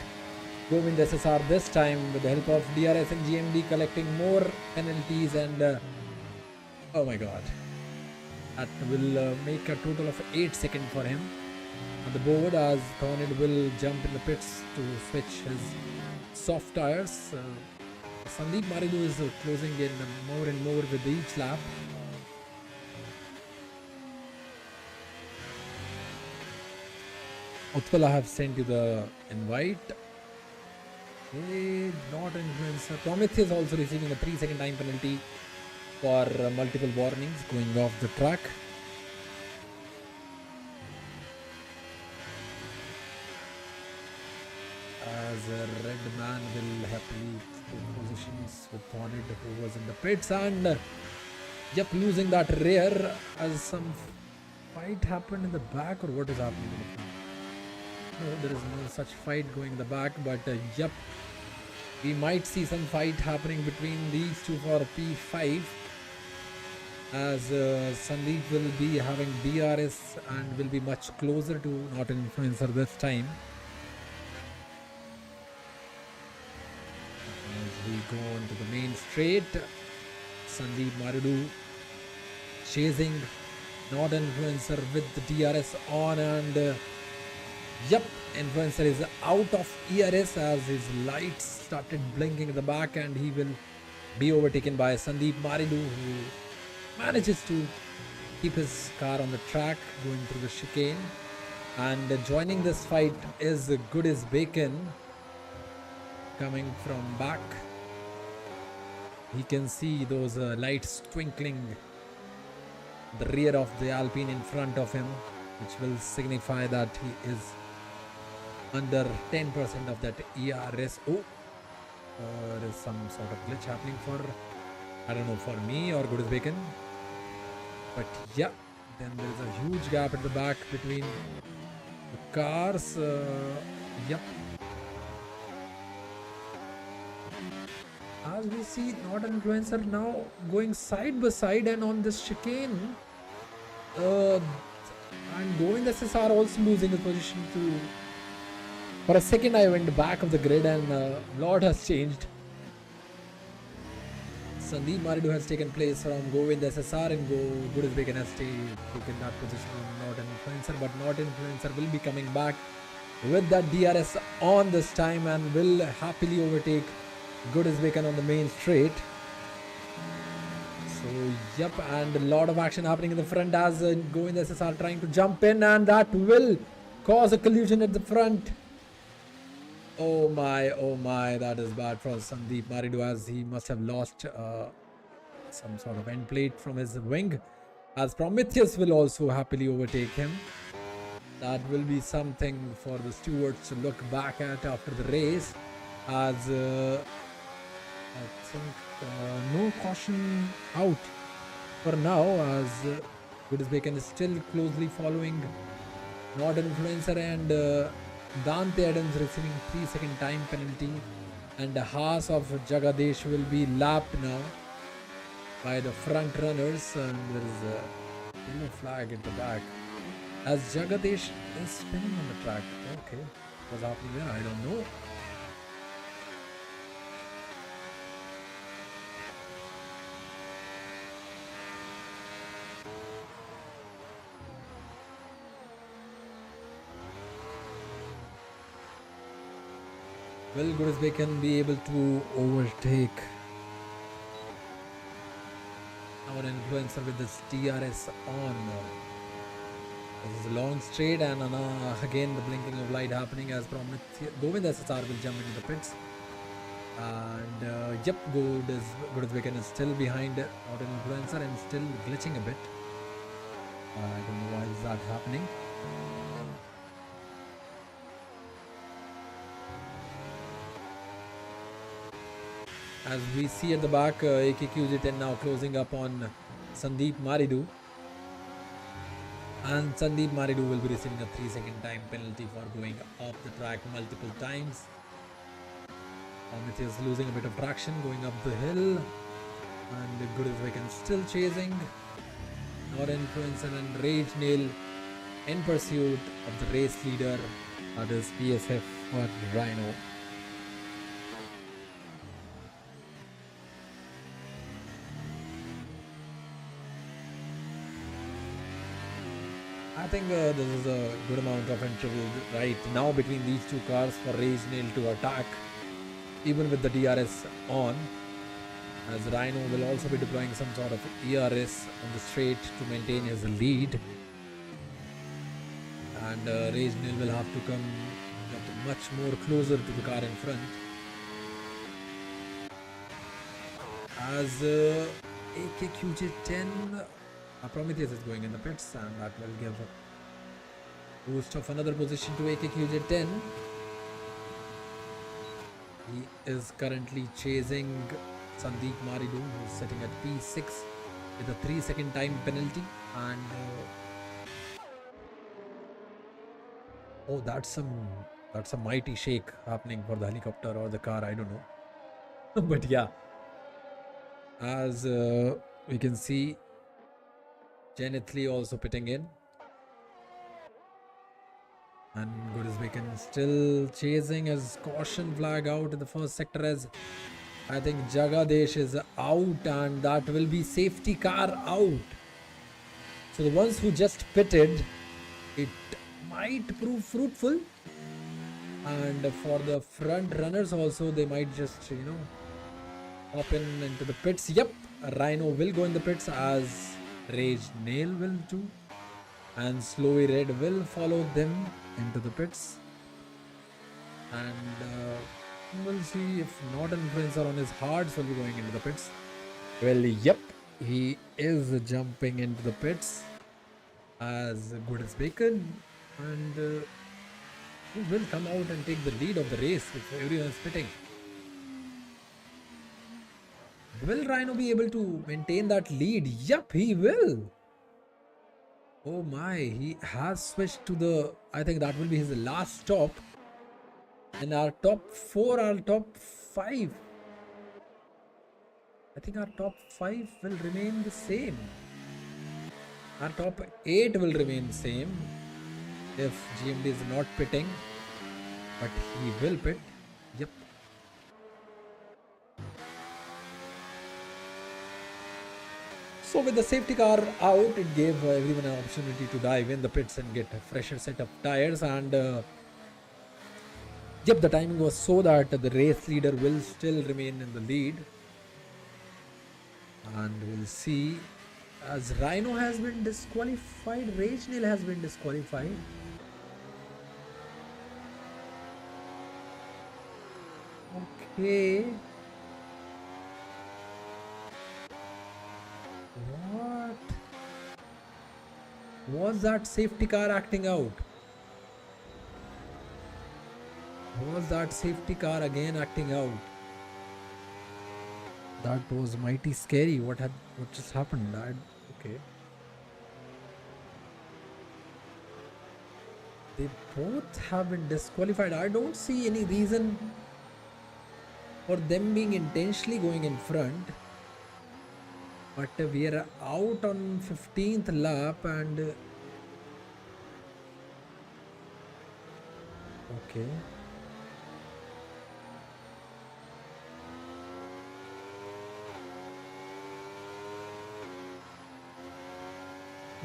Govind SSR this time with the help of DRS and GMD collecting more penalties. And oh my god, that will make a total of 8 seconds for him on the board, as Thornid will jump in the pits to switch his soft tires. Sandeep Maridi is closing in more and more with each lap. Utpal, I have sent you the invite. Okay, not influencer. Prometheus is also receiving a 3-second time penalty for multiple warnings going off the track. As a red man will happily take positions with Thornid, who was in the pits, and yep, losing that rear, as some fight happened in the back, or what is happening in the front? No, there is no such fight going in the back, but yep, we might see some fight happening between these two for P5. as Sandeep will be having DRS and will be much closer to not an influencer this time. As we go on to the main straight, Sandeep Maridu chasing not an influencer with the DRS on, and yep, influencer is out of ERS as his lights started blinking at the back, and he will be overtaken by Sandeep Maridu, who manages to keep his car on the track going through the chicane. And joining this fight is Good as Bacon coming from back. He can see those lights twinkling the rear of the Alpine in front of him, which will signify that he is under 10% of that ERS. Oh, there is some sort of glitch happening for, I don't know, for me or Good as Bacon. But yeah, then there's a huge gap at the back between the cars. Yep. As we see, not an influencer now going side by side and on this chicane. And going the SSR also losing his position to. For a second, I went back of the grid and lot has changed. Sandeep Maridu has taken place from Govind SSR, and Good as Bacon has taken that position on not an influencer, but not influencer will be coming back with that DRS on this time and will happily overtake Good as Bacon on the main straight. So yep, and a lot of action happening in the front as Govind SSR trying to jump in, and that will cause a collision at the front. Oh my, that is bad for Sandeep Maridu, as he must have lost some sort of end plate from his wing, as Prometheus will also happily overtake him. That will be something for the stewards to look back at after the race, as I think no caution out for now, as Good as Bacon is still closely following not an influencer, and Dante Adams receiving 3-second time penalty, and the Haas of Jagadesh will be lapped now by the front runners, and there is a yellow flag at the back as Jagadesh is spinning on the track. Okay, what's happening there? I don't know. Will Good as Bacon be able to overtake our influencer with this DRS on? This is a long straight, and again the blinking of light happening as Govind SSR will jump into the pits. And yep, Good as Bacon is still behind our influencer and still glitching a bit. I don't know why is that happening. As we see at the back, AKQZ10 now closing up on Sandeep Maridu. And Sandeep Maridu will be receiving a 3-second time penalty for going off the track multiple times. Prometheus losing a bit of traction going up the hill. And Good as Bacon still chasing. Not influencer and Rage Nail in pursuit of the race leader, that is PSF or Rhino. I think this is a good amount of interval right now between these two cars for Rage Nail to attack, even with the DRS on, as Rhino will also be deploying some sort of ERS on the straight to maintain his lead, and Rage Nail will have to come much more closer to the car in front, as AKQJ10 Prometheus is going in the pits, and that will give a boost of another position to AKQJ10. He is currently chasing Sandeep Maridu, who is sitting at P6 with a 3-second time penalty, and oh, that's a mighty shake happening for the helicopter or the car, I don't know. But yeah, as we can see, Genethly also pitting in. And Goodisbeacon still chasing his caution flag out in the first sector as I think Jagadesh is out, and that will be safety car out. So the ones who just pitted, it might prove fruitful. And for the front runners also, they might just, hop into the pits. Yep, Rhino will go in the pits as Rage Nail will too. And Slowy Red will follow them into the pits. And we'll see if not an influencer on his hearts will be going into the pits. Well, yep, he is jumping into the pits as good as bacon, and he will come out and take the lead of the race if everyone is pitting. Will Rhino be able to maintain that lead? Yep, he will. Oh my, he has switched to the, I think that will be his last stop. And our top 4, our top 5. I think our top 5 will remain the same. Our top 8 will remain the same if GMD is not pitting. But he will pit. Yep. So with the safety car out, it gave everyone an opportunity to dive in the pits and get a fresher set of tires. And yep, the timing was so that the race leader will still remain in the lead. And we'll see, as Rhino has been disqualified, Rage Nail has been disqualified. Okay. What? Was that safety car acting out? Was that safety car again acting out? That was mighty scary. What just happened? Okay. They both have been disqualified. I don't see any reason for them being intentionally going in front. But we are out on 15th lap and okay.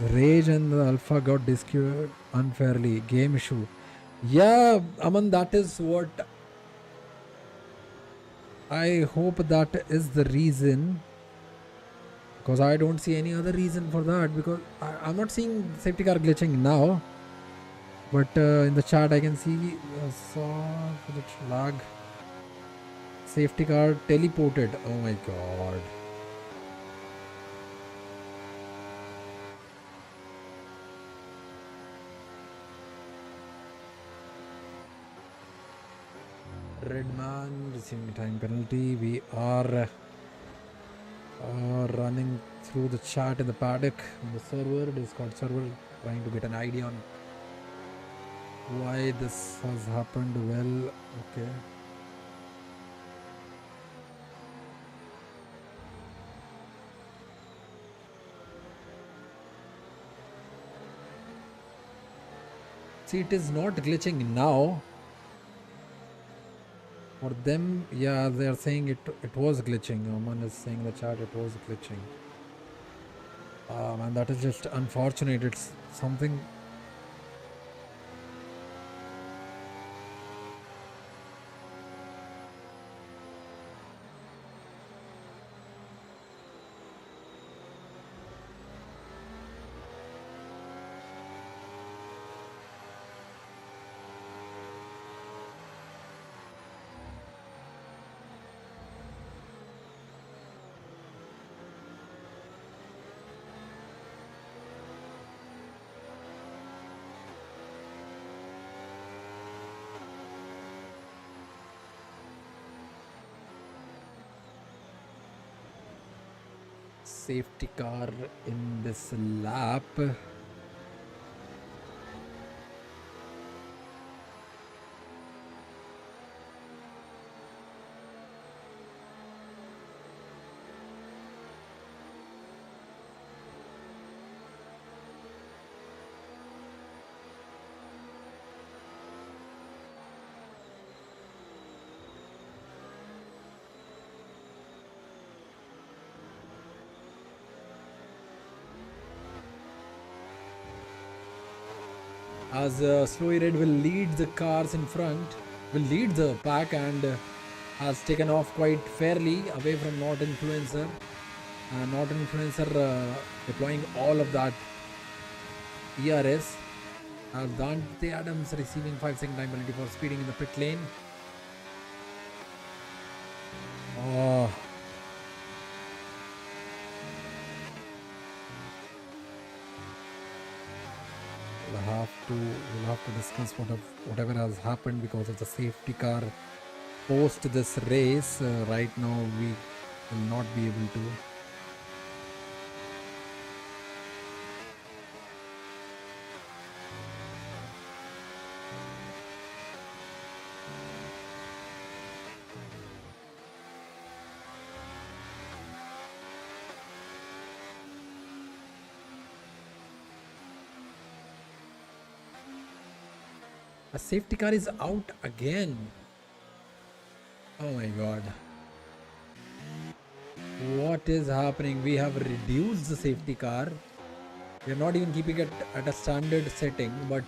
Rage and the Alpha got disqualified unfairly. Game issue. Yeah, Aman, that is what I hope that is the reason. Because I don't see any other reason for that. Because I'm not seeing safety car glitching now. But in the chat I can see lag. Safety car teleported. Oh my god. Redman receiving time penalty. We are running through the chat in the paddock on the server, Discord server, trying to get an idea on why this has happened. Well, okay. See, it is not glitching now. For them, yeah, they are saying it was glitching. Oman is saying in the chat it was glitching. And that is just unfortunate. It's something. Safety car in this lap. as Slowy Red will lead the cars in front, will lead the pack, and has taken off quite fairly away from Not Influencer. Not Influencer deploying all of that ERS. Dante Adams receiving 5-second time penalty for speeding in the pit lane. Oh. We'll have to discuss whatever has happened because of the safety car post this race. Right now we will not be able to. A safety car is out again. Oh my god. What is happening? We have reduced the safety car. We are not even keeping it at a standard setting, but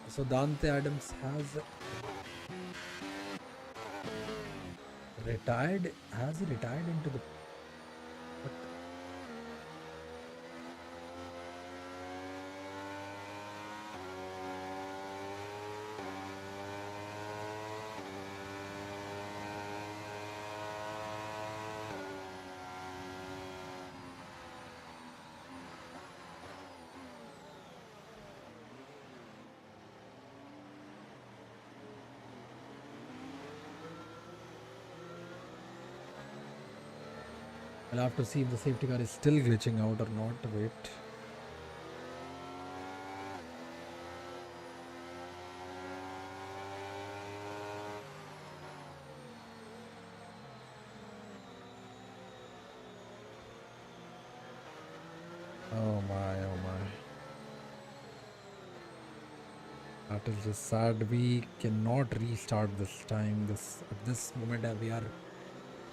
so Dante Adams has retired. Has he retired into the I'll have to see if the safety car is still glitching out or not. Wait. Oh my. That is just sad. We cannot restart this time. At this moment we are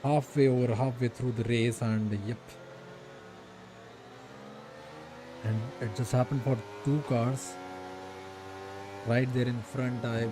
halfway through the race, and yep, and it just happened for 2 cars right there in front. Yep.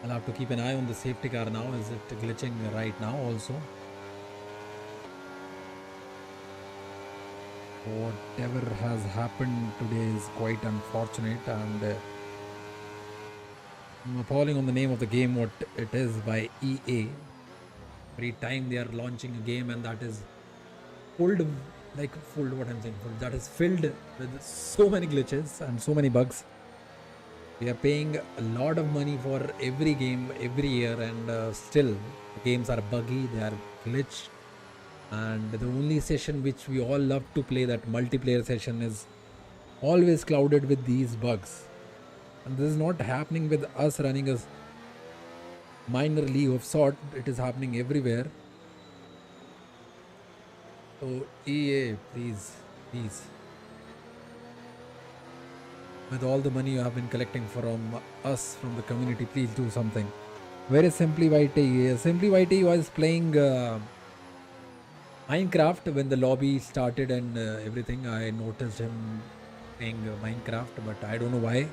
I'll have to keep an eye on the safety car now. Is it glitching right now also? Whatever has happened today is quite unfortunate, and I'm appalling on the name of the game, what it is by EA. Every time they are launching a game and that is filled, that is filled with so many glitches and so many bugs. We are paying a lot of money for every game every year, and still the games are buggy, they are glitched, and the only session which we all love to play, that multiplayer session, is always clouded with these bugs. And this is not happening with us running a minor league of sort, it is happening everywhere. So EA, please, with all the money you have been collecting from us, from the community, please do something. Where is Simply YT? Simply YT was playing Minecraft when the lobby started and everything. I noticed him playing Minecraft, but I don't know why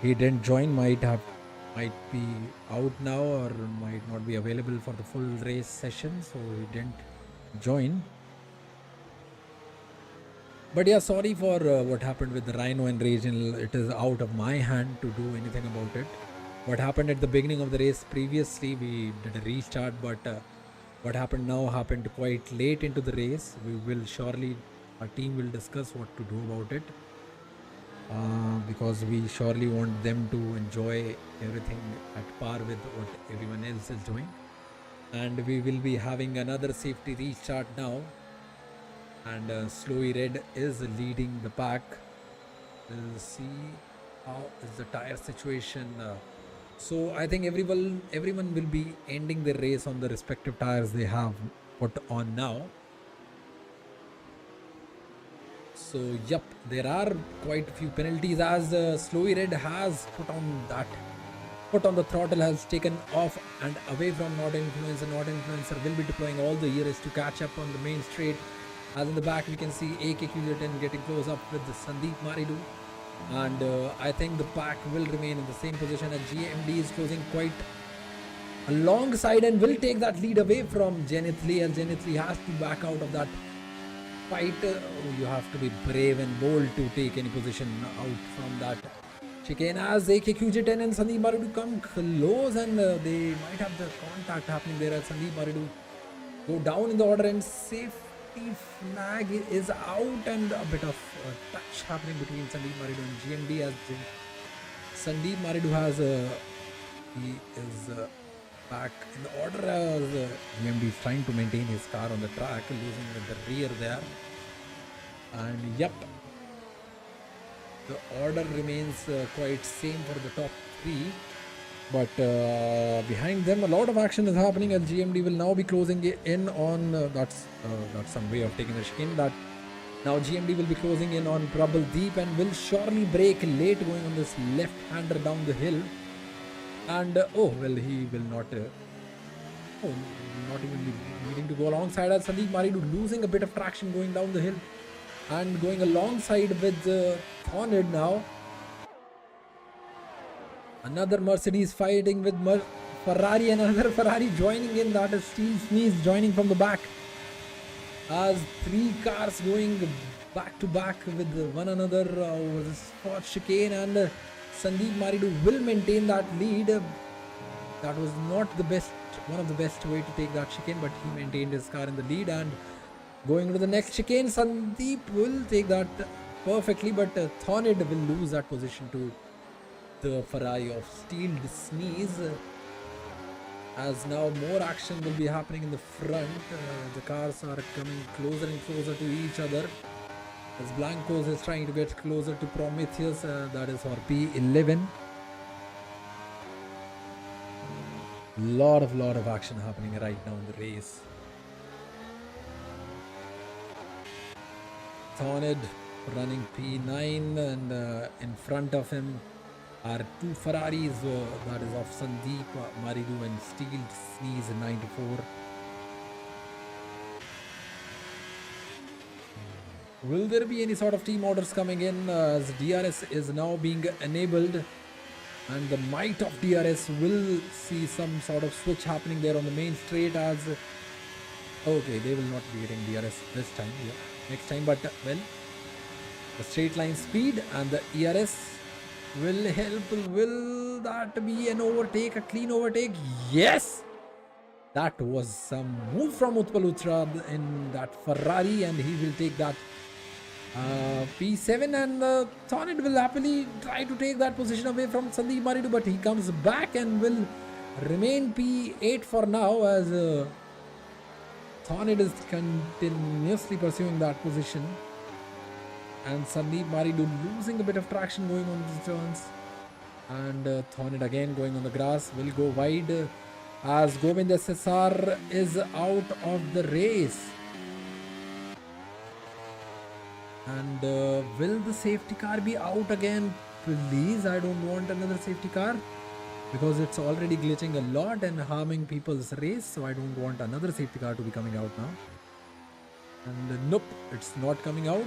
he didn't join. Might have might be out now or might not be available for the full race session, so he didn't join. But yeah, sorry for what happened with the Rhino and Regional. It is out of my hand to do anything about it. What happened at the beginning of the race previously, we did a restart, but what happened now happened quite late into the race. We will surely, our team will discuss what to do about it, because we surely want them to enjoy everything at par with what everyone else is doing. And we will be having another safety restart now. And Slowy Red is leading the pack. We'll see how is the tire situation. So I think everyone will be ending the race on the respective tires they have put on now. So yep, there are quite a few penalties as Slowy Red has put on the throttle, has taken off and away from Not Influencer. Not Influencer will be deploying all the ERS to catch up on the main straight. As in the back we can see AKQZ10 getting close up with the Sandeep Maridu, and I think the pack will remain in the same position, and GMD is closing quite alongside and will take that lead away from Zenith Lee, and Zenith Lee has to back out of that fight. You have to be brave and bold to take any position out from that chicane as AKQJ10 and Sandeep Maridu come close, and they might have the contact happening there as Sandeep Maridu go down in the order, and safety flag is out, and a bit of touch happening between Sandeep Maridu and GMD as Sandeep Maridu has he is back in the order as GMD is trying to maintain his car on the track, losing with the rear there. And yep, the order remains quite same for the top three, but behind them a lot of action is happening, and GMD will now be closing in on that's some way of taking the chicane. That now GMD will be closing in on Prabal Deep and will surely break late going on this left-hander down the hill. And oh well, he will not not even needing to go alongside as Sandeep Maridu losing a bit of traction going down the hill and going alongside with Thorned now. Another Mercedes fighting with Ferrari, and another Ferrari joining in, that is Steel Sneeze joining from the back as three cars going back to back with one another over the spot chicane, and Sandeep Maridu will maintain that lead. That was not the best, one of the best way to take that chicane, but he maintained his car in the lead, and going to the next chicane, Sandeep will take that perfectly, but Thorned will lose that position to the Ferrari of Steel Sneeze, as now more action will be happening in the front. The cars are coming closer and closer to each other as Blancos is trying to get closer to Prometheus, that is for P11. Lot of action happening right now in the race. Thorned running P9, and in front of him are two Ferraris, that is of Sandeep Maridu and Steel Sneeze 94. Will there be any sort of team orders coming in, as DRS is now being enabled, and the might of DRS will see some sort of switch happening there on the main straight, as okay, they will not be getting DRS this time, yeah, next time, but well, the straight line speed and the ERS will help. Will that be an overtake, a clean overtake? Yes! That was some move from Utpal Utra in that Ferrari, and he will take that P7, and Thorned will happily try to take that position away from Sandeep Maridu, but he comes back and will remain P8 for now, as Thorned is continuously pursuing that position, and Sandeep Maridu losing a bit of traction going on these turns, and Thorned again going on the grass will go wide as Govind SSR is out of the race. And will the safety car be out again? Please, I don't want another safety car, because it's already glitching a lot and harming people's race, so I don't want another safety car to be coming out now. And nope, it's not coming out.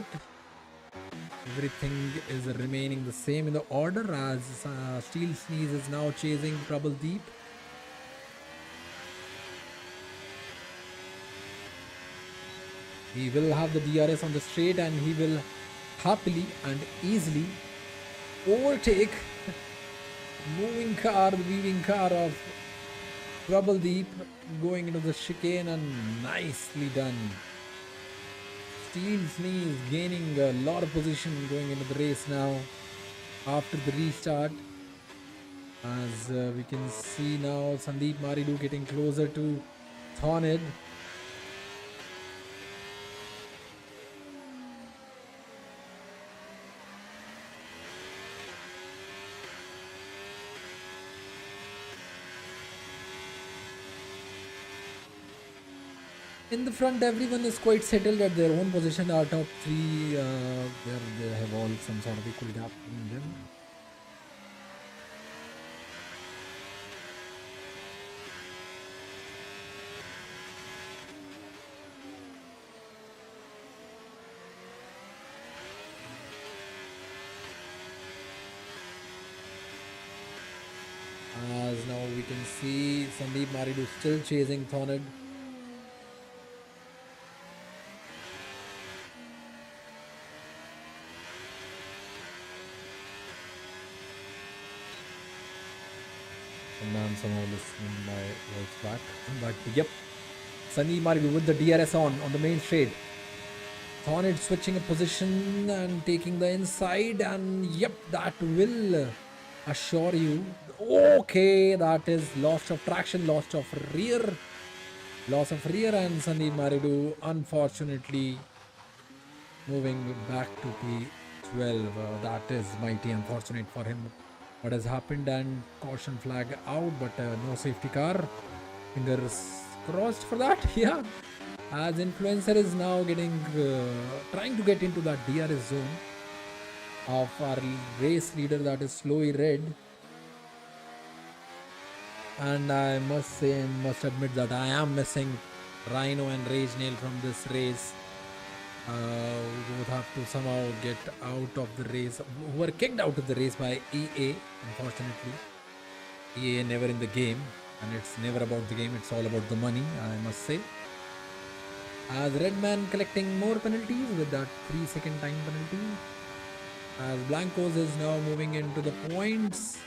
Everything is remaining the same in the order as Steel Sneeze is now chasing Trouble Deep. He will have the DRS on the straight and he will happily and easily overtake moving car, the weaving car of Trouble Deep going into the chicane, and nicely done. Steel Sneeze gaining a lot of position going into the race now after the restart. As we can see now, Sandeep Maridu getting closer to Thornid. In the front, everyone is quite settled at their own position. Our top three, they have all some sort of equal gap in them. As now we can see Sandeep Maridu still chasing Thornid. I'm somehow listening my voice back. But yep, Sandeep Maridu with the DRS on the main straight. Thornid switching a position and taking the inside, and yep, that will assure you. Okay, that is loss of traction, loss of rear, and Sandeep Maridu unfortunately moving back to P12. That is mighty unfortunate for him. What has happened, and caution flag out, but no safety car. Fingers crossed for that. Yeah, as Influencer is now getting trying to get into that DRS zone of our race leader, that is Slowy Red. And I must admit that I am missing Rhino and Rage Nail from this race. We both have to somehow get out of the race, who were kicked out of the race by EA, unfortunately. EA never in the game, and it's never about the game, it's all about the money, I must say. As Redman collecting more penalties with that 3-second time penalty. As Blancos is now moving into the points.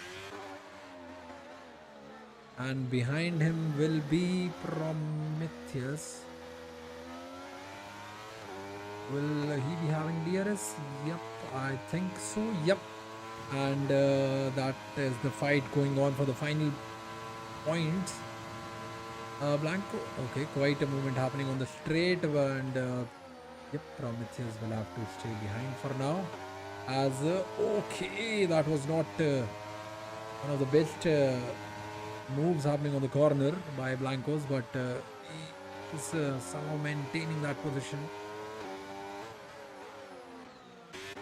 And behind him will be Prometheus. Will he be having DRS? Yep, I think so. Yep. And that is the fight going on for the final points. Blanco, okay, quite a movement happening on the straight, and yep, Prometheus will have to stay behind for now. As okay, that was not one of the best moves happening on the corner by Blancos, but he is somehow maintaining that position.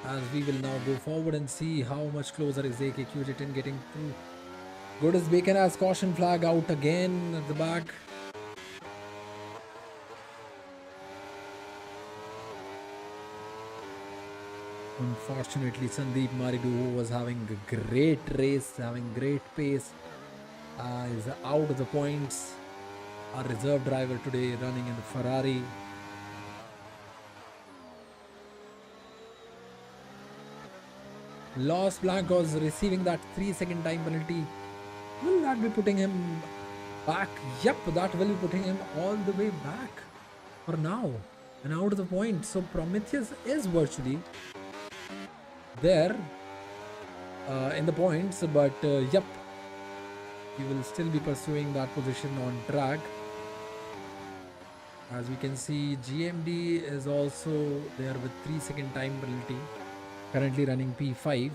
As we will now go forward and see how much closer is AKQJ10 getting through. Good as Bacon has caution flag out again at the back. Unfortunately, Sandeep Maridu, who was having a great race, having great pace, is out of the points. Our reserve driver today running in the Ferrari. Los Blancos receiving that 3-second time penalty. Will that be putting him back? Yep, that will be putting him all the way back for now and out of the point. So Prometheus is virtually there in the points, but yep, he will still be pursuing that position on track. As we can see, GMD is also there with 3-second time penalty, currently running P5.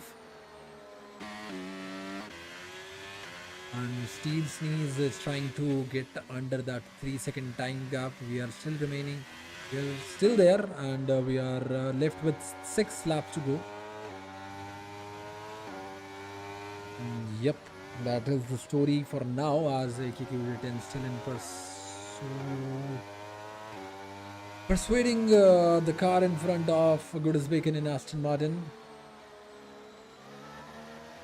And Steel Sneeze is trying to get under that 3-second time gap. We are still remaining, we are still there, and we are left with 6 laps to go. Yep, that is the story for now, as AKQ10 still in pursuit. persuading the car in front of Goodisbacon in Aston Martin.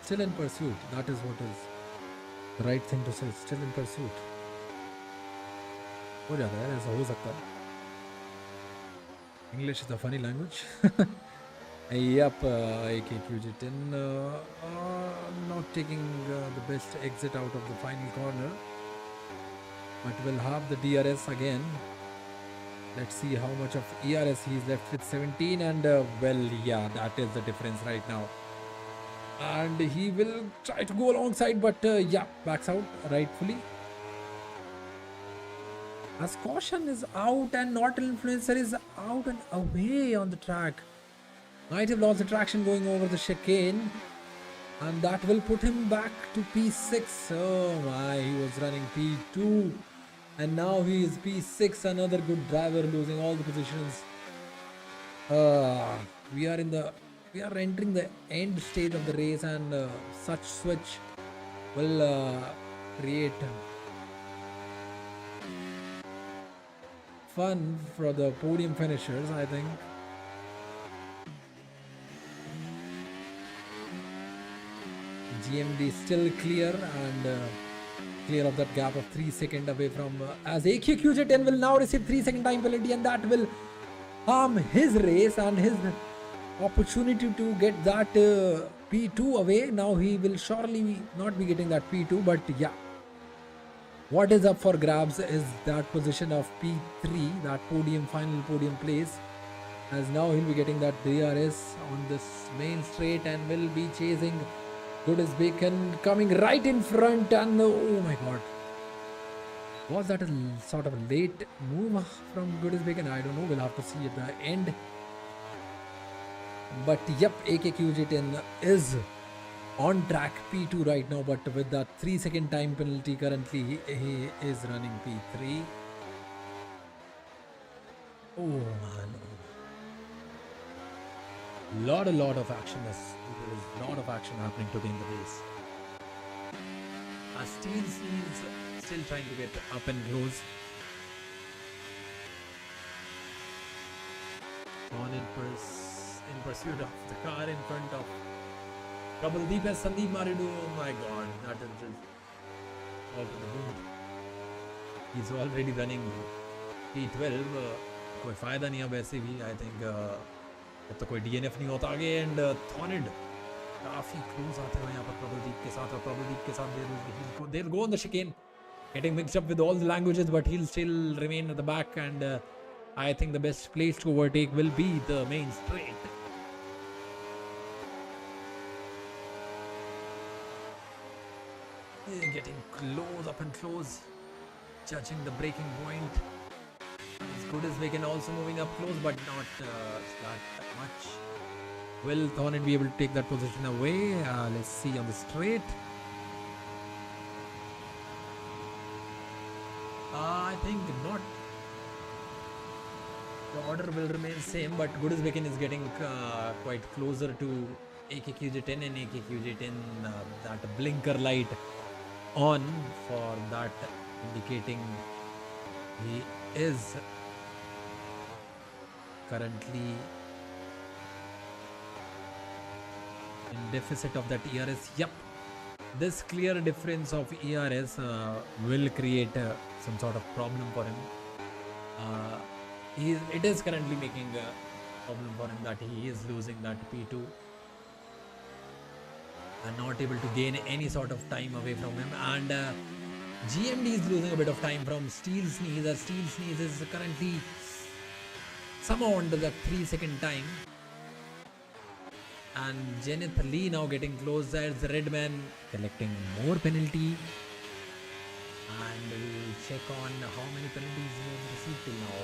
Still in pursuit. That is what is the right thing to say. Still in pursuit. हो जाता है ऐसा हो सकता है. English is a funny language. Yep, AKQG10 not taking the best exit out of the final corner, but will have the DRS again. Let's see how much of ERS he's left with. 17, and well, yeah, that is the difference right now. And he will try to go alongside, but yeah, backs out rightfully. As caution is out and not influencer is out and away on the track. Might have lost the traction going over the chicane, and that will put him back to P6. Oh my, he was running P2, and now he is P6. Another good driver losing all the positions. We are entering the end stage of the race, and such switch will create fun for the podium finishers, I think. GMD still clear, and clear of that gap of 3 seconds away from as AQQJ10 will now receive 3 second time penalty, and that will harm his race and his opportunity to get that P2 away. Now he will surely not be getting that P2, but yeah, what is up for grabs is that position of P3, that final podium place, as now he'll be getting that DRS on this main straight and will be chasing Goodisbacon coming right in front, and oh my god, was that a sort of a late move from Goodisbacon? I don't know, we'll have to see at the end. But yep, AKQJ10 is on track P2 right now, but with that 3 second time penalty currently he is running P3. Oh man, lot of action. There is a lot of action happening today in the race. Steels is still trying to get up and close. On in pursuit of the car in front of Prabhaldeep as Sandeep Maridu. Oh my god, that is just all to the moon. He's already running P12. कोई फायदा नहीं अब ऐसे भी. I think जब तक कोई DNF नहीं होता आगे. And Thornid काफी क्लोज आते हुए यहाँ पर प्रबलदीप के साथ, और प्रबलदीप के साथ they'll go on the chicane, getting mixed up with all the languages, but he'll still remain at the back, and I think the best place to overtake will be the main straight. Getting close, up and close, judging the breaking point. As Goodisbacon also moving up close, but not that much. Will Thornid be able to take that position away? Let's see on the straight. I think not. The order will remain same, but Goodisbacon is getting quite closer to AKQJ10, and AKQJ10 that blinker light on for that, indicating he is currently in deficit of that ERS. Yep, this clear difference of ERS will create some sort of problem for him. It is currently making a problem for him that he is losing that P2 and not able to gain any sort of time away from him, and GMD is losing a bit of time from Steel Sneeze, as Steel Sneeze is currently somehow under that 3 second time, and Jenith Lee now getting close as the Redman collecting more penalty, and we'll check on how many penalties he has received till now.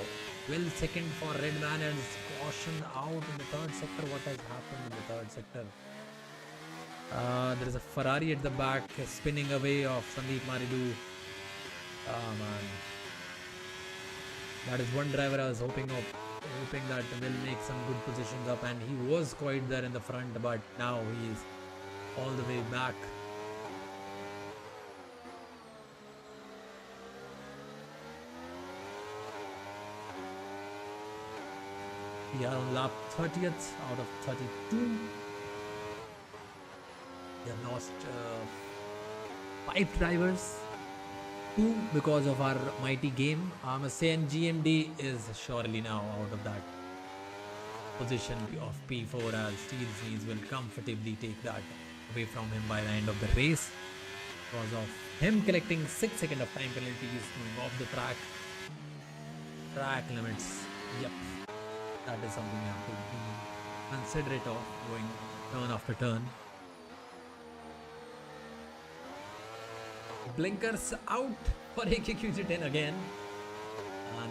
12 seconds for Redman, and caution out in the third sector. What has happened in the third sector? There is a Ferrari at the back spinning away of Sandeep Maridu. Oh man, that is one driver I was hoping that will make some good positions up, and he was quite there in the front, but now he is all the way back. We are on lap 30th out of 32. We have lost 5 drivers. 2 because of our mighty game. I must say, and GMD is surely now out of that position of P4 as Steele's knees will comfortably take that away from him by the end of the race because of him collecting 6 seconds of time penalties moving off the track. Track limits, yep, that is something you have to be considerate of going turn after turn. Blinkers out for AKQG10 again.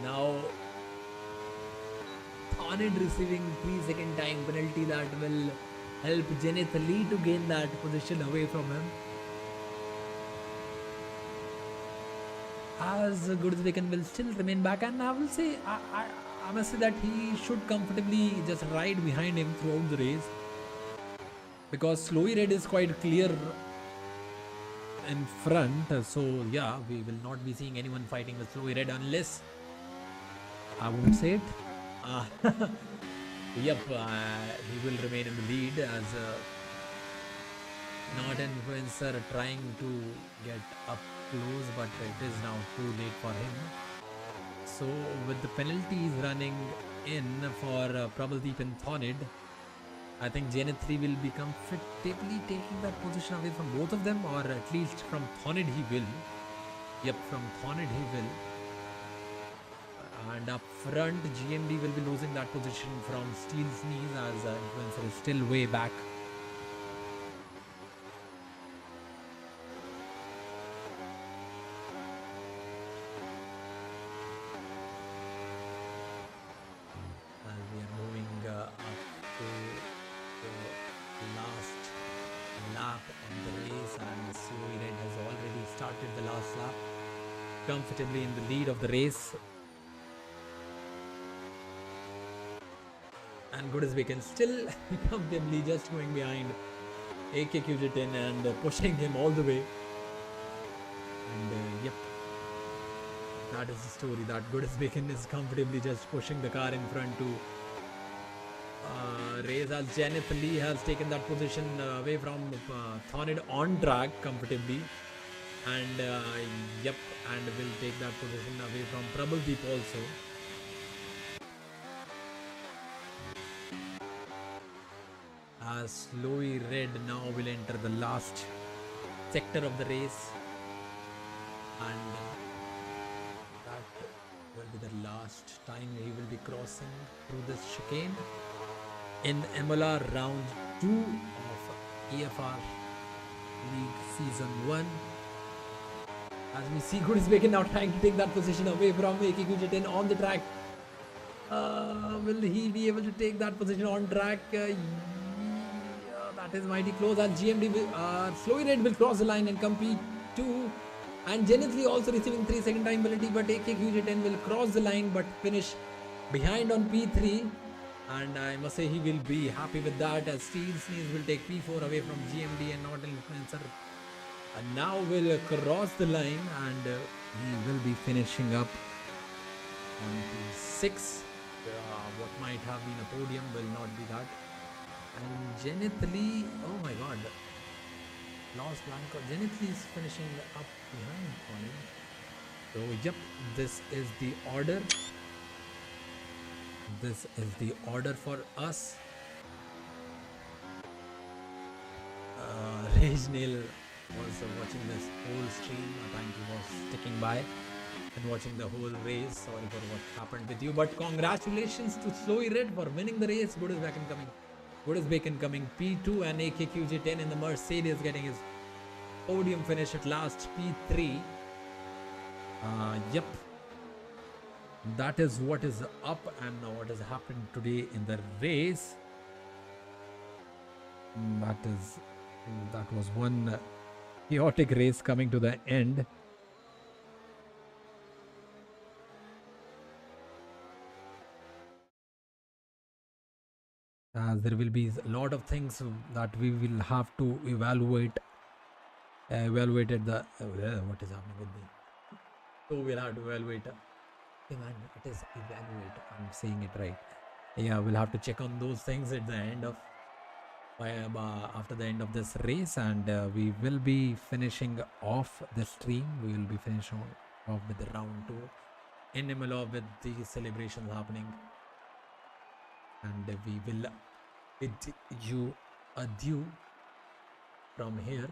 Now Thornid receiving 3-second time penalty that will help Zenith Lee to gain that position away from him. As Goodsbacon will still remain back, and I will say, I must say that he should comfortably just ride behind him throughout the race because Slowy Red is quite clear in front. So yeah, we will not be seeing anyone fighting with Slowy Red unless I won't say it. Yep, he will remain in the lead as not an influencer trying to get up close, but it is now too late for him. So with the penalties running in for Prabhaldeep and Thornid, I think Zenith 3 will be comfortably taking that position away from both of them, or at least from Thornid he will. Yep, from Thornid he will. And up front, GMD will be losing that position from Steele's knees as Influencer is still way back. As we are moving up to the last lap of the race, and Slowy Red has already started the last lap, comfortably in the lead of the race. And Goodsbacon still comfortably just going behind AKQG10 and pushing him all the way. And yep, that is the story, that Goodsbacon is comfortably just pushing the car in front to race as Zenith Lee has taken that position away from Thornid on track comfortably. And yep, and will take that position away from Prabhaldeep also. As Slowy Red now will enter the last sector of the race, and that will be the last time he will be crossing through this chicane in Imola round 2 of EFR League Season 1. As we see Goodsbacon now trying to take that position away from AKQG10 on the track. Will he be able to take that position on track? That is mighty close, and GMD Slowy Red will cross the line and come P2, and Zenith Lee also receiving 3-second time penalty, but AKQG10 will cross the line but finish behind on P3, and I must say he will be happy with that as Steele's knees will take P4 away from GMD and not an influencer, and now will cross the line, and he will be finishing up on P6. What might have been a podium will not be that. And Zenith Lee, oh my god, lost Blanco. Zenith Lee is finishing up behind on him. So yep, this is the order. This is the order for us. Rajnail was watching this whole stream. Apparently was sticking by and watching the whole race. Sorry for what happened with you, but congratulations to Slowy Red for winning the race. Goodsbacon coming P2, and AKQG10 in the Mercedes getting his podium finish at last, P3. Yep, that is what is up and what has happened today in the race. That was one chaotic race coming to the end. There will be a lot of things that we will have to evaluate at the what is happening with me. So we'll have to evaluate. Okay, man, it is evaluate. I'm saying it right. Yeah, we'll have to check on those things at the end of after the end of this race, and we will be finishing off the stream. We will be finishing off with the round 2 in Imola with the celebrations happening, and we will bid you adieu from here,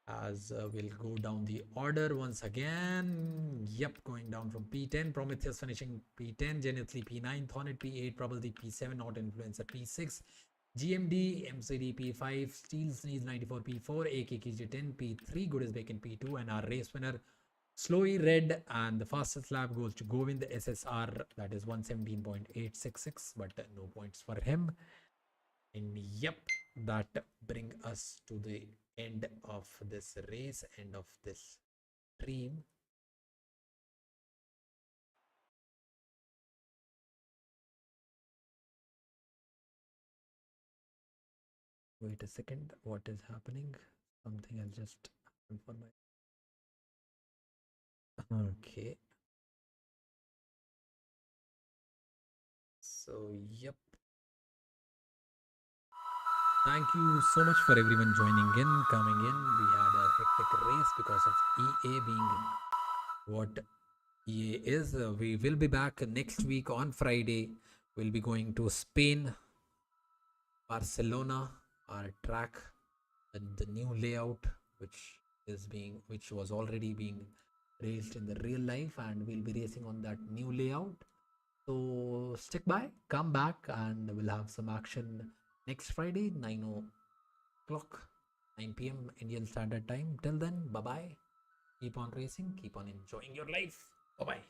as we'll go down the order once again. Yep, going down from P10, Prometheus finishing P10, Genethly P9, Thornet P8, probably P7, Not Influencer P6, GMD, MCD P5, Steel Sneeze 94 P4, AKKJ 10 P3, Good as Bacon P2, and our race winner Slowy Red, and the fastest lap goes to Govind SSR, that is 117.866, but no points for him. And yep, that bring us to the end of this race, end of this stream. Wait a second, what is happening? Something has just happened for my... Okay. So, yep. Thank you so much for everyone joining in, coming in. We had a hectic race because of EA being what EA is. We will be back next week on Friday. We'll be going to Spain, Barcelona, our track, the new layout, which was already being raced in the real life, and we'll be racing on that new layout. So stick by, come back, and we'll have some action next Friday, 9 o'clock, 9 p.m. Indian Standard Time. Till then, bye bye. Keep on racing, keep on enjoying your life. Bye bye.